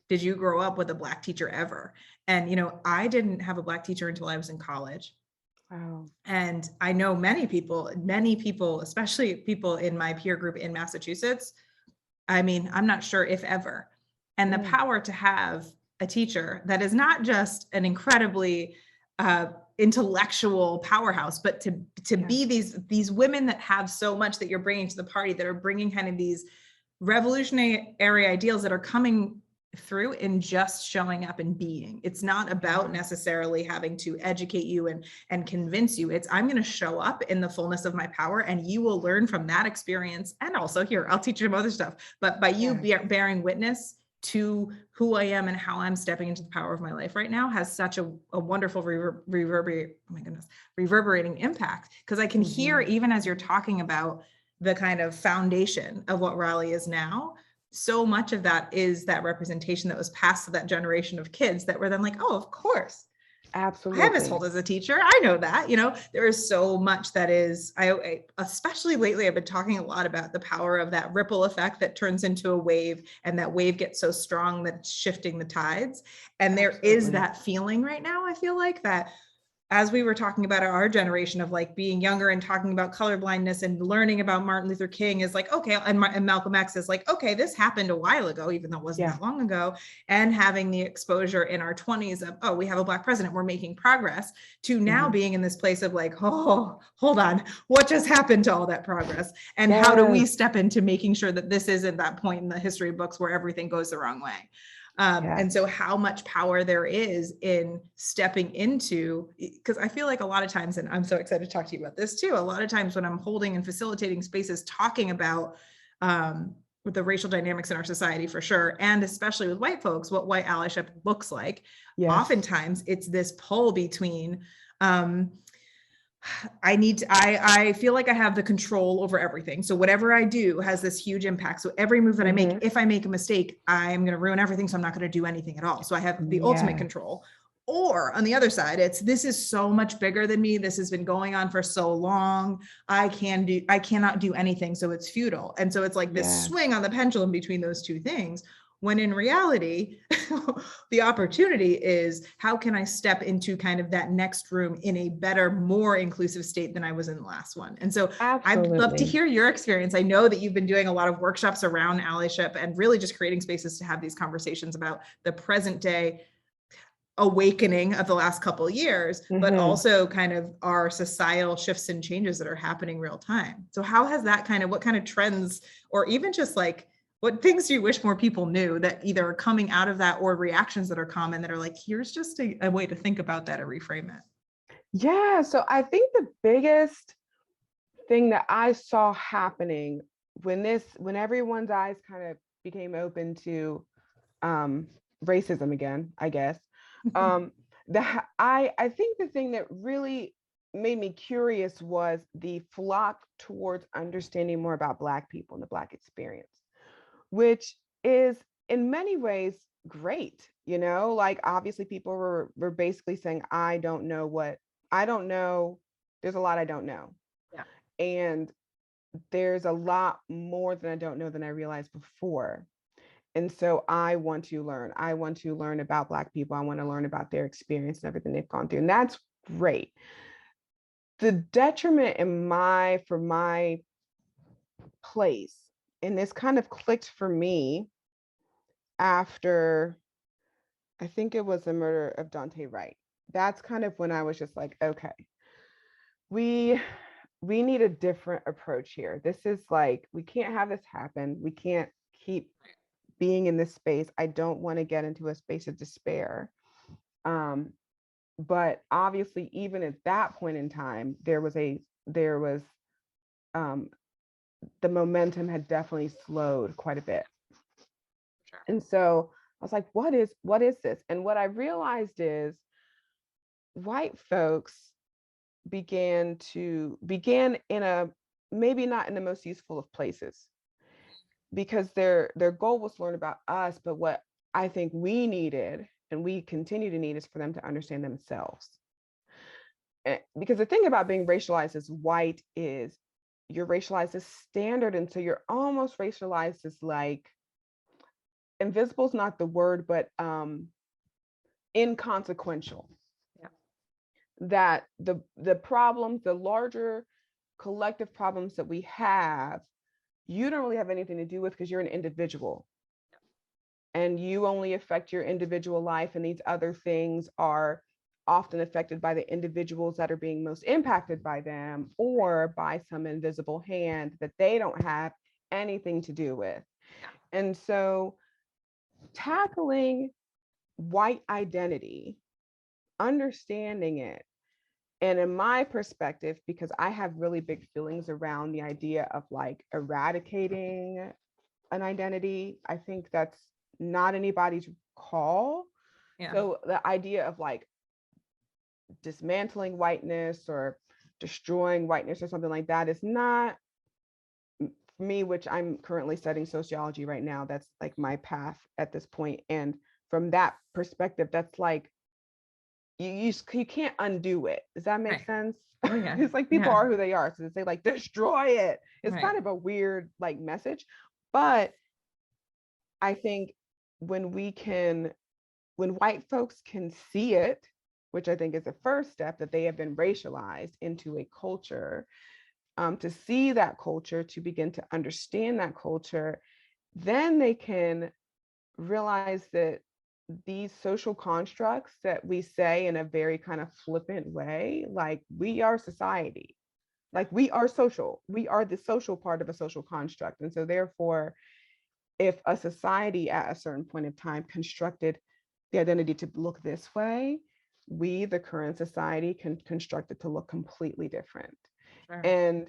Did you grow up with a Black teacher ever? And, I didn't have a Black teacher until I was in college. Wow. And I know many people, especially people in my peer group in Massachusetts, I'm not sure if ever. And the power to have a teacher that is not just an incredibly intellectual powerhouse, but to be these women that have so much that you're bringing to the party, that are bringing kind of these revolutionary ideals that are coming through in just showing up and being. It's not about necessarily having to educate you and convince you. It's, I'm going to show up in the fullness of my power, and you will learn from that experience. And also, here, I'll teach you some other stuff, but by you bearing witness to who I am and how I'm stepping into the power of my life right now has such a wonderful reverberating impact. Because I can hear, even as you're talking about the kind of foundation of what Raleigh is now, so much of that is that representation that was passed to that generation of kids that were then like, oh, of course. Absolutely. I have Miss Holt as a teacher. I know that, there is so much that is, I especially lately, I've been talking a lot about the power of that ripple effect that turns into a wave, and that wave gets so strong that it's shifting the tides. And there is that feeling right now, I feel like, that as we were talking about our generation of like being younger and talking about colorblindness and learning about Martin Luther King is like, okay, and Malcolm X is like, okay, this happened a while ago, even though it wasn't that long ago. And having the exposure in our 20s of, oh, we have a Black president, we're making progress, to now being in this place of like, oh, hold on, what just happened to all that progress? And how do we step into making sure that this isn't that point in the history books where everything goes the wrong way? And so how much power there is in stepping into, because I feel like a lot of times, and I'm so excited to talk to you about this too, a lot of times when I'm holding and facilitating spaces talking about with the racial dynamics in our society, for sure, and especially with white folks, what white allyship looks like, oftentimes it's this pull between I feel like I have the control over everything. So whatever I do has this huge impact. So every move that I make, if I make a mistake, I'm going to ruin everything. So I'm not going to do anything at all. So I have the ultimate control. Or on the other side, this is so much bigger than me. This has been going on for so long. I cannot do anything. So it's futile. And so it's like this swing on the pendulum between those two things. When in reality, the opportunity is, how can I step into kind of that next room in a better, more inclusive state than I was in the last one? And so I'd love to hear your experience. I know that you've been doing a lot of workshops around allyship and really just creating spaces to have these conversations about the present day awakening of the last couple of years, but also kind of our societal shifts and changes that are happening real time. So how has that what kind of trends, or even just like, what things do you wish more people knew that either are coming out of that, or reactions that are common that are like, here's just a way to think about that or reframe it? Yeah, so I think the biggest thing that I saw happening when everyone's eyes kind of became open to racism again, I guess, I think the thing that really made me curious was the flock towards understanding more about Black people and the Black experience, which is in many ways great. Like, obviously people were basically saying, I don't know. There's a lot I don't know. Yeah. And there's a lot more than I don't know than I realized before. And so I want to learn. I want to learn about Black people. I want to learn about their experience and everything they've gone through. And that's great. The detriment for my place, and this kind of clicked for me after, I think it was the murder of Daunte Wright. that's kind of when I was just like, okay, we need a different approach here. This is like, we can't have this happen. We can't keep being in this space. I don't want to get into a space of despair. But obviously, even at that point in time, there was the momentum had definitely slowed quite a bit. Sure. And so I was like, what is this? And what I realized is white folks began in a, maybe not in the most useful of places, because their goal was to learn about us, but what I think we needed and we continue to need is for them to understand themselves. Because the thing about being racialized as white is you're racialized as standard, and so you're almost racialized as like, invisible is not the word, but inconsequential. Yeah. That the problems, the larger collective problems that we have, you don't really have anything to do with, because you're an individual. And you only affect your individual life, and these other things are often affected by the individuals that are being most impacted by them, or by some invisible hand that they don't have anything to do with. Yeah. And so tackling white identity, understanding it, and in my perspective, because I have really big feelings around the idea of like eradicating an identity, I think that's not anybody's call. Yeah. So the idea of like dismantling whiteness or destroying whiteness or something like that is not for me, which I'm currently studying sociology right now. That's like my path at this point. And from that perspective, that's like, you can't undo it. Does that make sense? Yeah. It's like people are who they are. So to say like destroy it, it's kind of a weird like message. But I think when white folks can see it, which I think is the first step, that they have been racialized into a culture, to see that culture, to begin to understand that culture, then they can realize that these social constructs that we say in a very kind of flippant way, like we are society, like we are social, we are the social part of a social construct. And so therefore, if a society at a certain point of time constructed the identity to look this way, we, the current society, can construct it to look completely different. Sure. And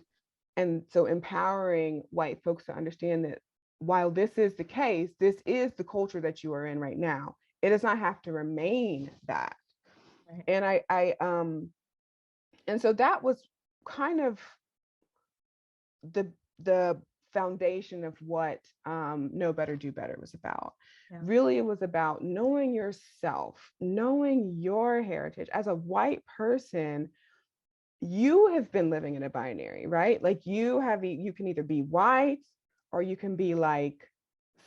so empowering white folks to understand that while this is the case, this is the culture that you are in right now. It does not have to remain that. Right. And and so that was kind of the foundation of what Know Better, Do Better was about. Yeah. Really, it was about knowing yourself, knowing your heritage. As a white person, you have been living in a binary, right? Like you can either be white, or you can be like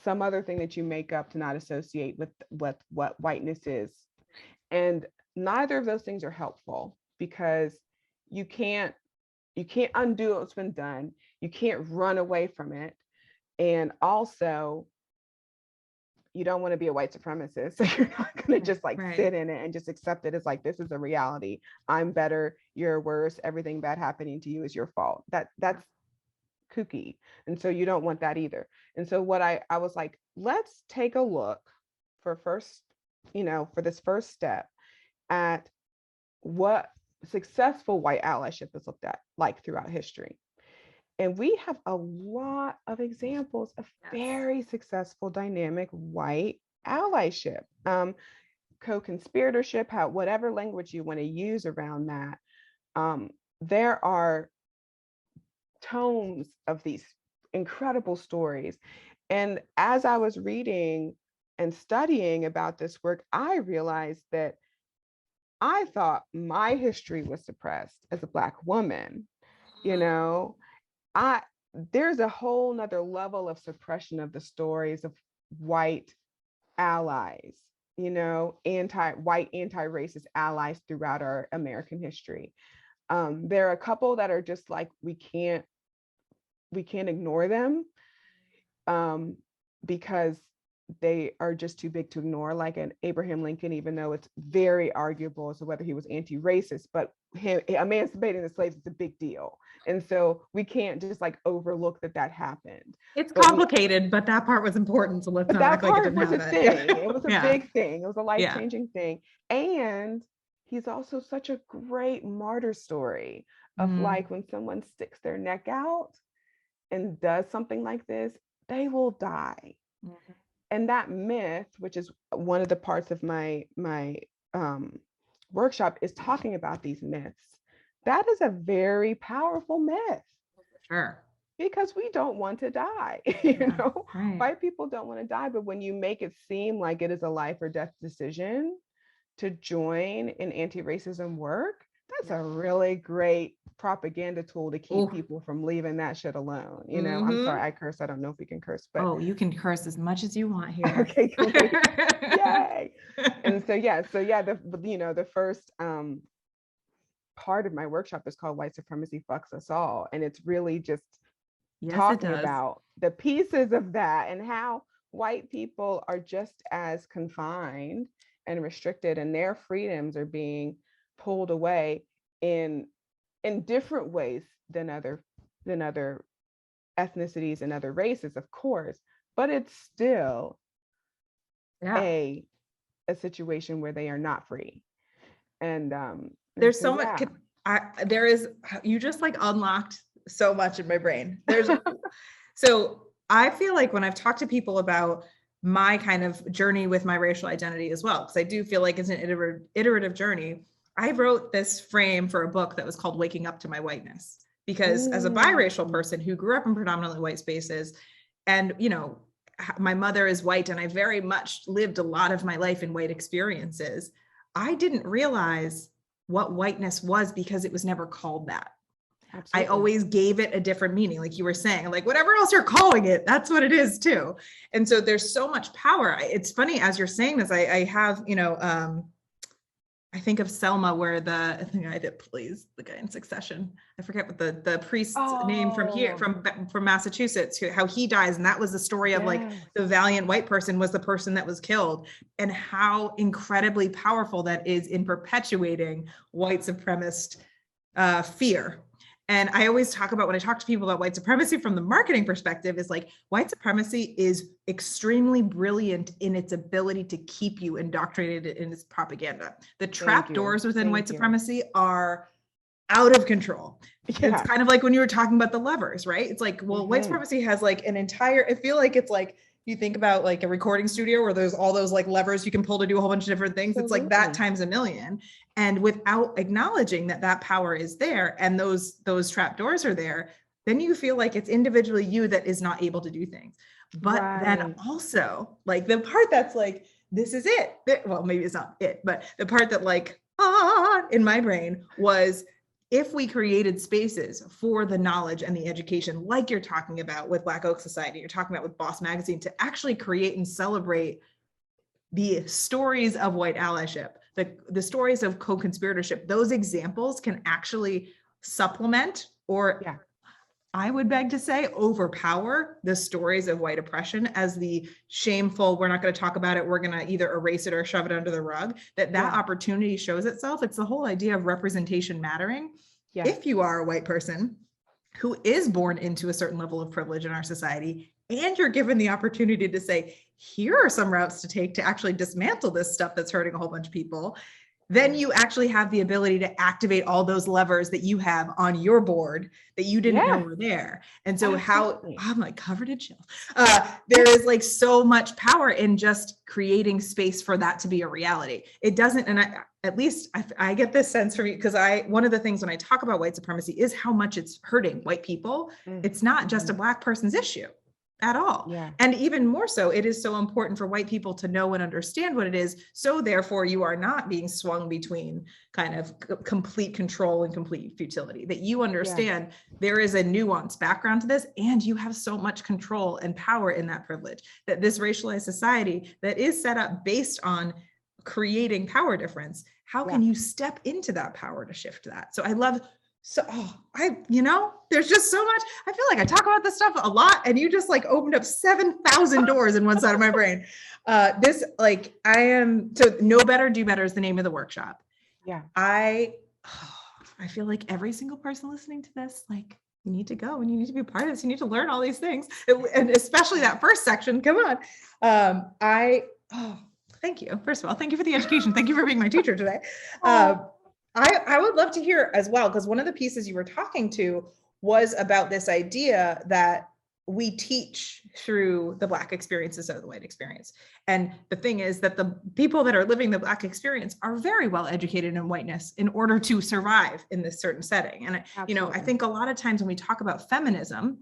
some other thing that you make up to not associate with what whiteness is. And neither of those things are helpful, because you can't undo what's been done. You can't run away from it. And also, you don't want to be a white supremacist. So you're not going to just like sit in it and just accept it as like, this is a reality. I'm better, you're worse, everything bad happening to you is your fault. That's kooky. And so you don't want that either. And so what I was like, let's take a look for this first step at what successful white allyship is looked at like throughout history. And we have a lot of examples of very successful dynamic white allyship, co-conspiratorship, whatever language you want to use around that. There are tomes of these incredible stories. And as I was reading and studying about this work, I realized that I thought my history was suppressed as a Black woman. There's a whole nother level of suppression of the stories of white allies, anti-racist allies throughout our American history. There are a couple that are just like, we can't ignore them, because they are just too big to ignore, like an Abraham Lincoln, even though it's very arguable as to whether he was anti-racist, but him emancipating the slaves is a big deal. And so we can't just like overlook that happened. It's But complicated, but that part was important. So let's but not that act like it part didn't was have a it. thing. It was a Yeah. big thing. It was a life-changing thing. And he's also such a great martyr story of like when someone sticks their neck out and does something like this, they will die. Mhm. And that myth, which is one of the parts of my workshop, is talking about these myths. That is a very powerful myth. Sure. Because we don't want to die. Right. White people don't want to die, but when you make it seem like it is a life or death decision to join in anti-racism work, that's a really great propaganda tool to keep people from leaving that shit alone. I'm sorry, I curse. I don't know if we can curse, but you can curse as much as you want here. okay, great. Yay. And so the first part of my workshop is called White Supremacy Fucks Us All. And it's really just talking about the pieces of that and how white people are just as confined and restricted, and their freedoms are being pulled away in different ways than other ethnicities and other races, of course, but it's still a situation where they are not free. And there's so much. You just like unlocked so much in my brain. So I feel like when I've talked to people about my kind of journey with my racial identity as well, because I do feel like it's an iterative journey. I wrote this frame for a book that was called Waking Up to My Whiteness, because as a biracial person who grew up in predominantly white spaces, and, my mother is white and I very much lived a lot of my life in white experiences, I didn't realize what whiteness was because it was never called that. Absolutely. I always gave it a different meaning. Like you were saying, like whatever else you're calling it, that's what it is too. And so there's so much power. It's funny, as you're saying this, I have, I think of Selma, where the guy that plays the guy in Succession, I forget what the priest's name from here, from Massachusetts, how he dies. And that was the story of like the valiant white person was the person that was killed, and how incredibly powerful that is in perpetuating white supremacist fear. And I always talk about, when I talk to people about white supremacy from the marketing perspective, is like white supremacy is extremely brilliant in its ability to keep you indoctrinated in its propaganda. The trap doors within white supremacy are out of control. Yeah. It's kind of like when you were talking about the levers, right? It's like, well, white supremacy has like an entire, I feel like it's like, you think about like a recording studio where there's all those like levers you can pull to do a whole bunch of different things. Absolutely. It's like that times a million. And without acknowledging that power is there and those trap doors are there, then you feel like it's individually you that is not able to do things. But then also like the part that's like, this is it. Well, maybe it's not it, but the part that like, in my brain was, if we created spaces for the knowledge and the education, like you're talking about with Black Oak Society, you're talking about with Boss Magazine, to actually create and celebrate the stories of white allyship, the stories of co-conspiratorship, those examples can actually supplement, or I would beg to say overpower, the stories of white oppression as the shameful, we're not going to talk about it, we're going to either erase it or shove it under the rug, that opportunity shows itself. It's the whole idea of representation mattering. Yeah. If you are a white person who is born into a certain level of privilege in our society, and you're given the opportunity to say, here are some routes to take to actually dismantle this stuff that's hurting a whole bunch of people, then you actually have the ability to activate all those levers that you have on your board that you didn't know were there. And so I'm like covered in chills. There is like so much power in just creating space for that to be a reality. It doesn't, and I get this sense from you, because one of the things when I talk about white supremacy is how much it's hurting white people. It's not just a Black person's issue at all. Yeah. And even more so, it is so important for white people to know and understand what it is. So therefore you are not being swung between kind of complete control and complete futility, that you understand there is a nuanced background to this, and you have so much control and power in that privilege, that this racialized society that is set up based on creating power difference, how can you step into that power to shift that? So I love So, there's just so much. I feel like I talk about this stuff a lot, and you just like opened up 7,000 doors in one side of my brain. So Know Better, Do Better is the name of the workshop. Yeah. I feel like every single person listening to this, like, you need to go and you need to be a part of this. You need to learn all these things, and especially that first section. Come on. Thank you. First of all, thank you for the education. Thank you for being my teacher today. I would love to hear as well, because one of the pieces you were talking to was about this idea that we teach through the Black experience instead of the white experience. And the thing is that the people that are living the Black experience are very well educated in whiteness in order to survive in this certain setting. And, I think a lot of times when we talk about feminism,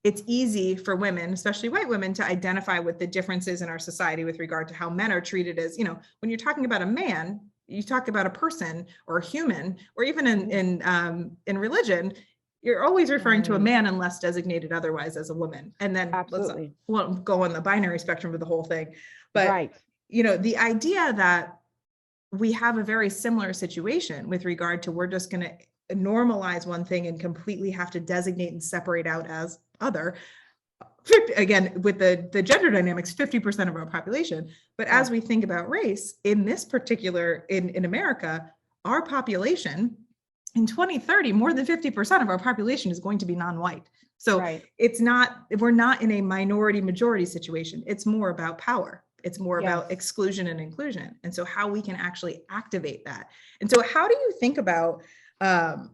it's easy for women, especially white women, to identify with the differences in our society with regard to how men are treated as, when you're talking about a man, you talk about a person or a human, or even in religion, you're always referring to a man unless designated otherwise as a woman. And then we won't go on the binary spectrum of the whole thing. But, the idea that we have a very similar situation with regard to we're just going to normalize one thing and completely have to designate and separate out as other. Again, with the gender dynamics, 50% of our population. But as we think about race in this particular, in America, our population in 2030, more than 50% of our population is going to be non-white. So we're not in a minority majority situation. It's more about power. It's more about exclusion and inclusion. And so how we can actually activate that. And so how do you think about how,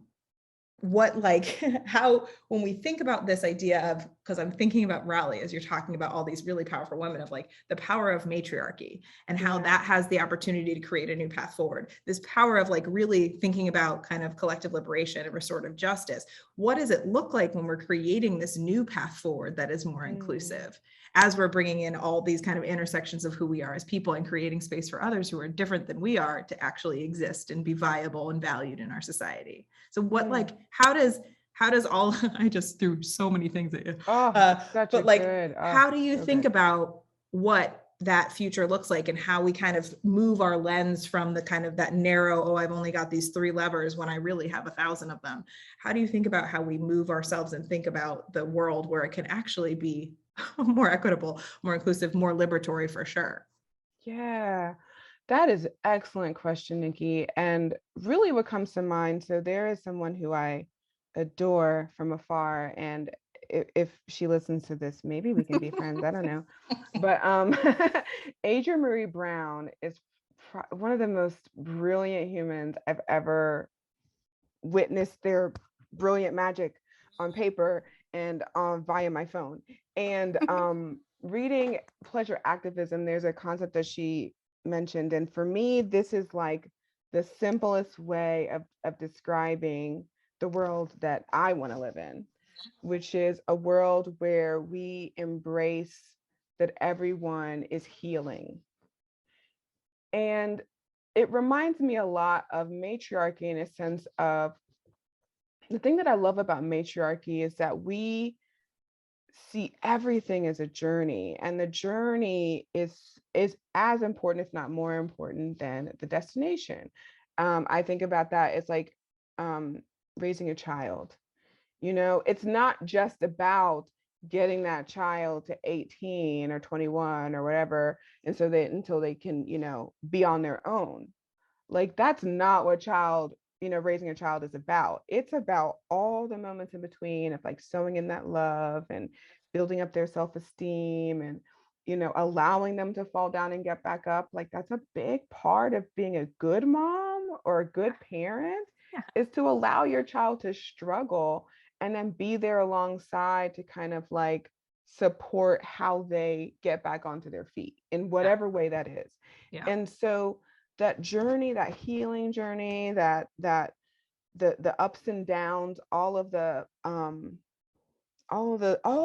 when we think about this idea of, because I'm thinking about Raleigh as you're talking about all these really powerful women, of like the power of matriarchy and how that has the opportunity to create a new path forward. This power of like really thinking about kind of collective liberation and restorative justice. What does it look like when we're creating this new path forward that is more inclusive, as we're bringing in all these kind of intersections of who we are as people and creating space for others who are different than we are to actually exist and be viable and valued in our society? So how does all, I just threw so many things at you. How do you think about what that future looks like and how we kind of move our lens from the kind of that narrow, I've only got these 3 levers when I really have 1,000 of them. How do you think about how we move ourselves and think about the world where it can actually be more equitable, more inclusive, more liberatory for sure? Yeah, that is an excellent question, Nikki. And really what comes to mind, so there is someone who I adore from afar, and if she listens to this, maybe we can be friends. I don't know. But Adria Marie Brown is one of the most brilliant humans I've ever witnessed their brilliant magic on paper and via my phone. And reading Pleasure Activism, there's a concept that she mentioned. And for me, this is like the simplest way of describing the world that I want to live in, which is a world where we embrace that everyone is healing. And it reminds me a lot of matriarchy in a sense of, the thing that I love about matriarchy is that we see everything as a journey, and the journey is as important, if not more important, than the destination. I think about that. It's like raising a child. It's not just about getting that child to 18 or 21 or whatever, and so until they can, be on their own. Like, that's not what raising a child is about. It's about all the moments in between of like sowing in that love and building up their self-esteem and, allowing them to fall down and get back up. Like, that's a big part of being a good mom or a good parent, is to allow your child to struggle and then be there alongside to kind of like support how they get back onto their feet in whatever way that is. And so that journey, that healing journey, that the ups and downs, all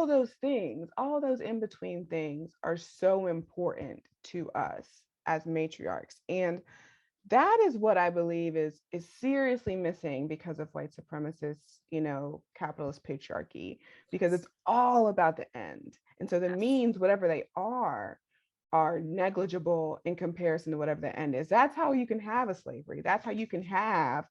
those things, all those in between things are so important to us as matriarchs. And that is what I believe is seriously missing because of white supremacist, capitalist patriarchy, because it's all about the end. And so the means, whatever they are negligible in comparison to whatever the end is. That's how you can have a slavery. That's how you can have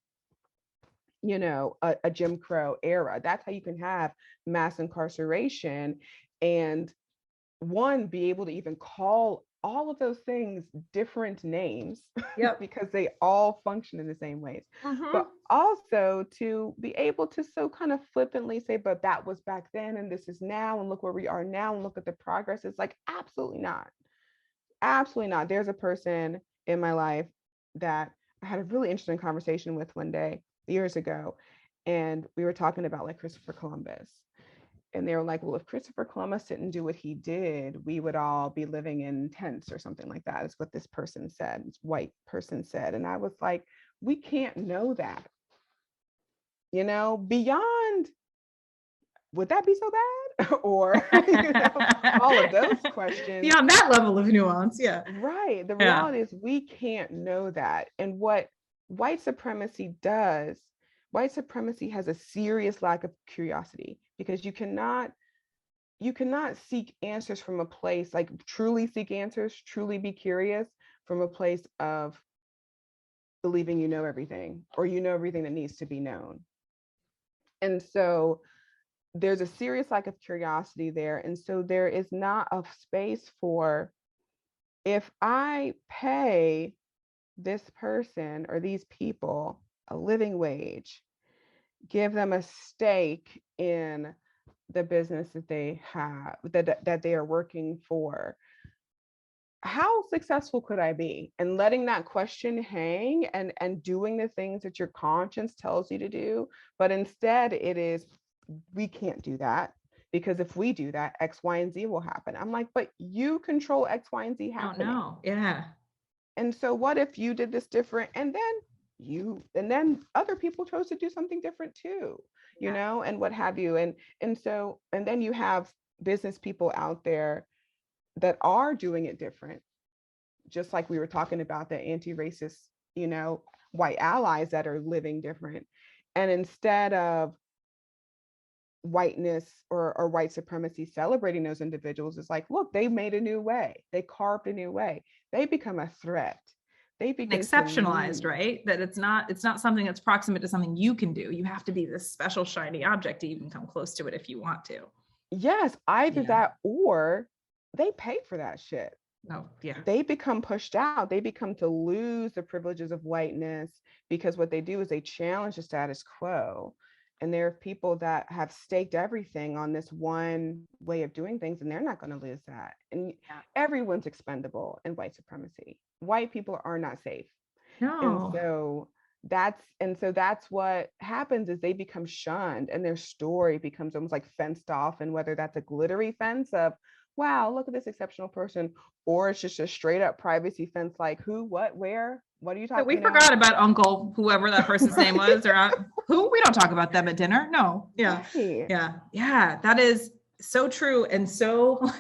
a Jim Crow era. That's how you can have mass incarceration and be able to even call all of those things different names because they all function in the same ways. But also to be able to so kind of flippantly say, but that was back then and this is now, and look where we are now and look at the progress. It's like, absolutely not. Absolutely not. There's a person in my life that I had a really interesting conversation with one day years ago, and we were talking about like Christopher Columbus. And they were like, well, if Christopher Columbus didn't do what he did, we would all be living in tents or something like that, is what this person said, this white person said. And I was like, we can't know that, beyond, would that be so bad? Or, all of those questions. Beyond that level of nuance. Yeah. Right. The reality is we can't know that. And what white supremacy does, white supremacy has a serious lack of curiosity, because you cannot seek answers from a place, like truly seek answers, truly be curious from a place of believing you know everything, or you know everything that needs to be known. And so there's a serious lack of curiosity there. And so there is not a space for, if I pay this person or these people a living wage, give them a stake in the business that they have, that they are working for, how successful could I be? And letting that question hang and doing the things that your conscience tells you to do. But instead it is, we can't do that, because if we do that, X, Y, and Z will happen. I'm like, but you control X, Y, and Z happening. Oh, no. Yeah. And so what if you did this different, and then other people chose to do something different too, and what have you. And then you have business people out there that are doing it different, just like we were talking about, the anti-racist, white allies that are living different. And instead of whiteness or white supremacy celebrating those individuals, it's like, look, they made a new way, they carved a new way, they become a threat, they begin exceptionalized, right? That it's not something that's proximate to something you can do. You have to be this special shiny object to even come close to it if you want to. Yes, either that, or they pay for that shit. Oh, yeah. They become pushed out. They become to lose the privileges of whiteness, because what they do is they challenge the status quo. And there are people that have staked everything on this one way of doing things, and they're not going to lose that. And everyone's expendable in white supremacy. White people are not safe. No. And so that's what happens, is they become shunned, and their story becomes almost like fenced off. And whether that's a glittery fence of, wow, look at this exceptional person, or it's just a straight up privacy fence, like who, what, where, what are you talking about? We forgot about Uncle, whoever that person's name was, or who, we don't talk about them at dinner. No. Yeah. Right. Yeah. That is so true. And so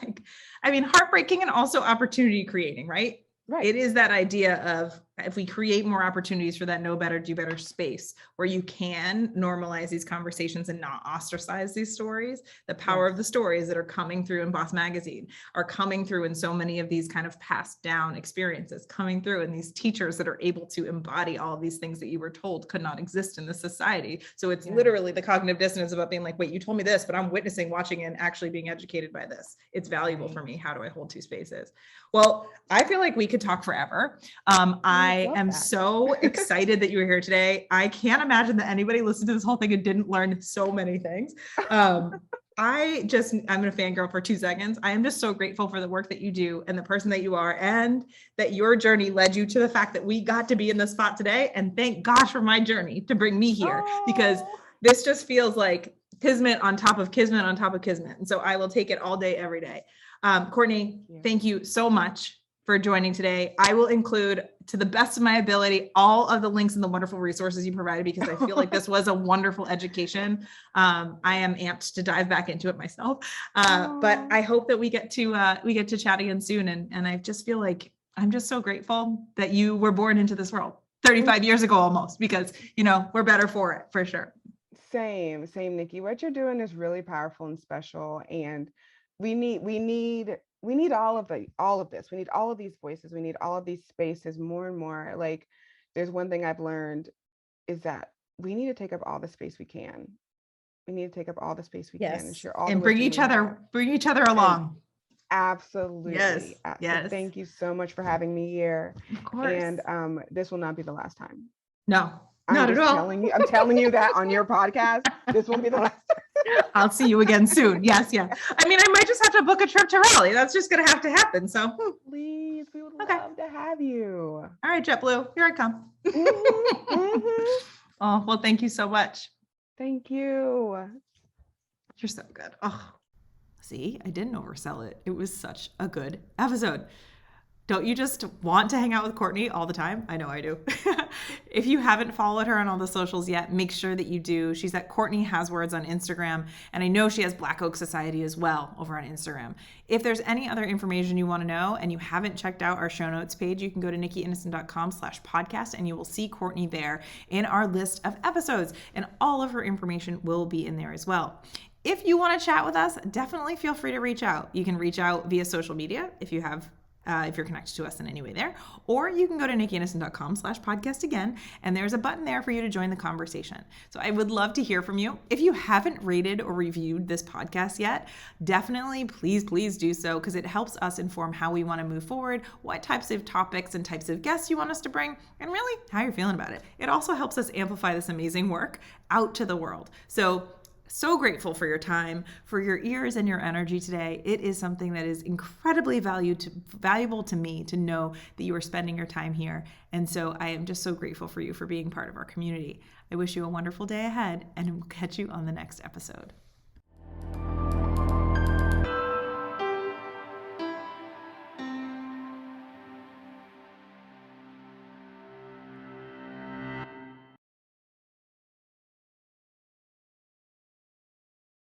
heartbreaking, and also opportunity creating, right? Right. It is that idea of, if we create more opportunities for that know better, do better space, where you can normalize these conversations and not ostracize these stories, the power of the stories that are coming through in Boss Magazine are coming through in so many of these kind of passed down experiences, coming through in these teachers that are able to embody all of these things that you were told could not exist in this society. So it's literally the cognitive dissonance about being like, wait, you told me this, but I'm witnessing, watching, and actually being educated by this. It's valuable for me. How do I hold two spaces? Well, I feel like we could talk forever. I am so excited that you were here today. I can't imagine that anybody listened to this whole thing and didn't learn so many things. I'm going to fangirl for 2 seconds. I am just so grateful for the work that you do and the person that you are, and that your journey led you to the fact that we got to be in this spot today. And thank gosh for my journey to bring me here, because this just feels like kismet on top of kismet on top of kismet. And so I will take it all day, every day. Courtney, thank you so much for joining today. I will include, to the best of my ability, all of the links and the wonderful resources you provided, because I feel like this was a wonderful education. I am amped to dive back into it myself. But I hope that we get to chat again soon. And I just feel like I'm just so grateful that you were born into this world 35 years ago almost, because, we're better for it, for sure. Same, Nikki. What you're doing is really powerful and special. And we need all of this. We need all of these voices. We need all of these spaces more and more. Like, there's one thing I've learned, is that we need to take up all the space we can. We need to take up all the space we can and Yes. share all And the bring wisdom each we other, have. bring each other along. Absolutely. Yes, So yes. thank you so much for having me here. Of course. And this will not be the last time. No, I'm not at just all. I'm telling you that on your podcast. This won't be the last time. I'll see you again soon. Yes, yeah. I mean, I might just have to book a trip to Raleigh. That's just going to have to happen. So, Please, we would Okay. love to have you. all right, JetBlue, here I come. Mhm. Oh, well, thank you so much. Thank you. You're so good. Oh, see, I didn't oversell it. It was such a good episode. Don't you just want to hang out with Courtney all the time? I know I do. If you haven't followed her on all the socials yet, make sure that you do. She's at Courtney Has Words on Instagram. And I know she has Black Oak Society as well over on Instagram. If there's any other information you want to know and you haven't checked out our show notes page, you can go to nikkyinnocent.com/podcast and you will see Courtney there in our list of episodes. And all of her information will be in there as well. If you want to chat with us, definitely feel free to reach out. You can reach out via social media if you're connected to us in any way there, or you can go to nikkyinnocent.com/podcast again, and there's a button there for you to join the conversation. So I would love to hear from you. If you haven't rated or reviewed this podcast yet, definitely please do so, because it helps us inform how we want to move forward, what types of topics and types of guests you want us to bring, and really how you're feeling about it. It also helps us amplify this amazing work out to the world. So grateful for your time, for your ears and your energy today. It is something that is incredibly valuable to me to know that you are spending your time here. And so I am just so grateful for you for being part of our community. I wish you a wonderful day ahead, and we'll catch you on the next episode.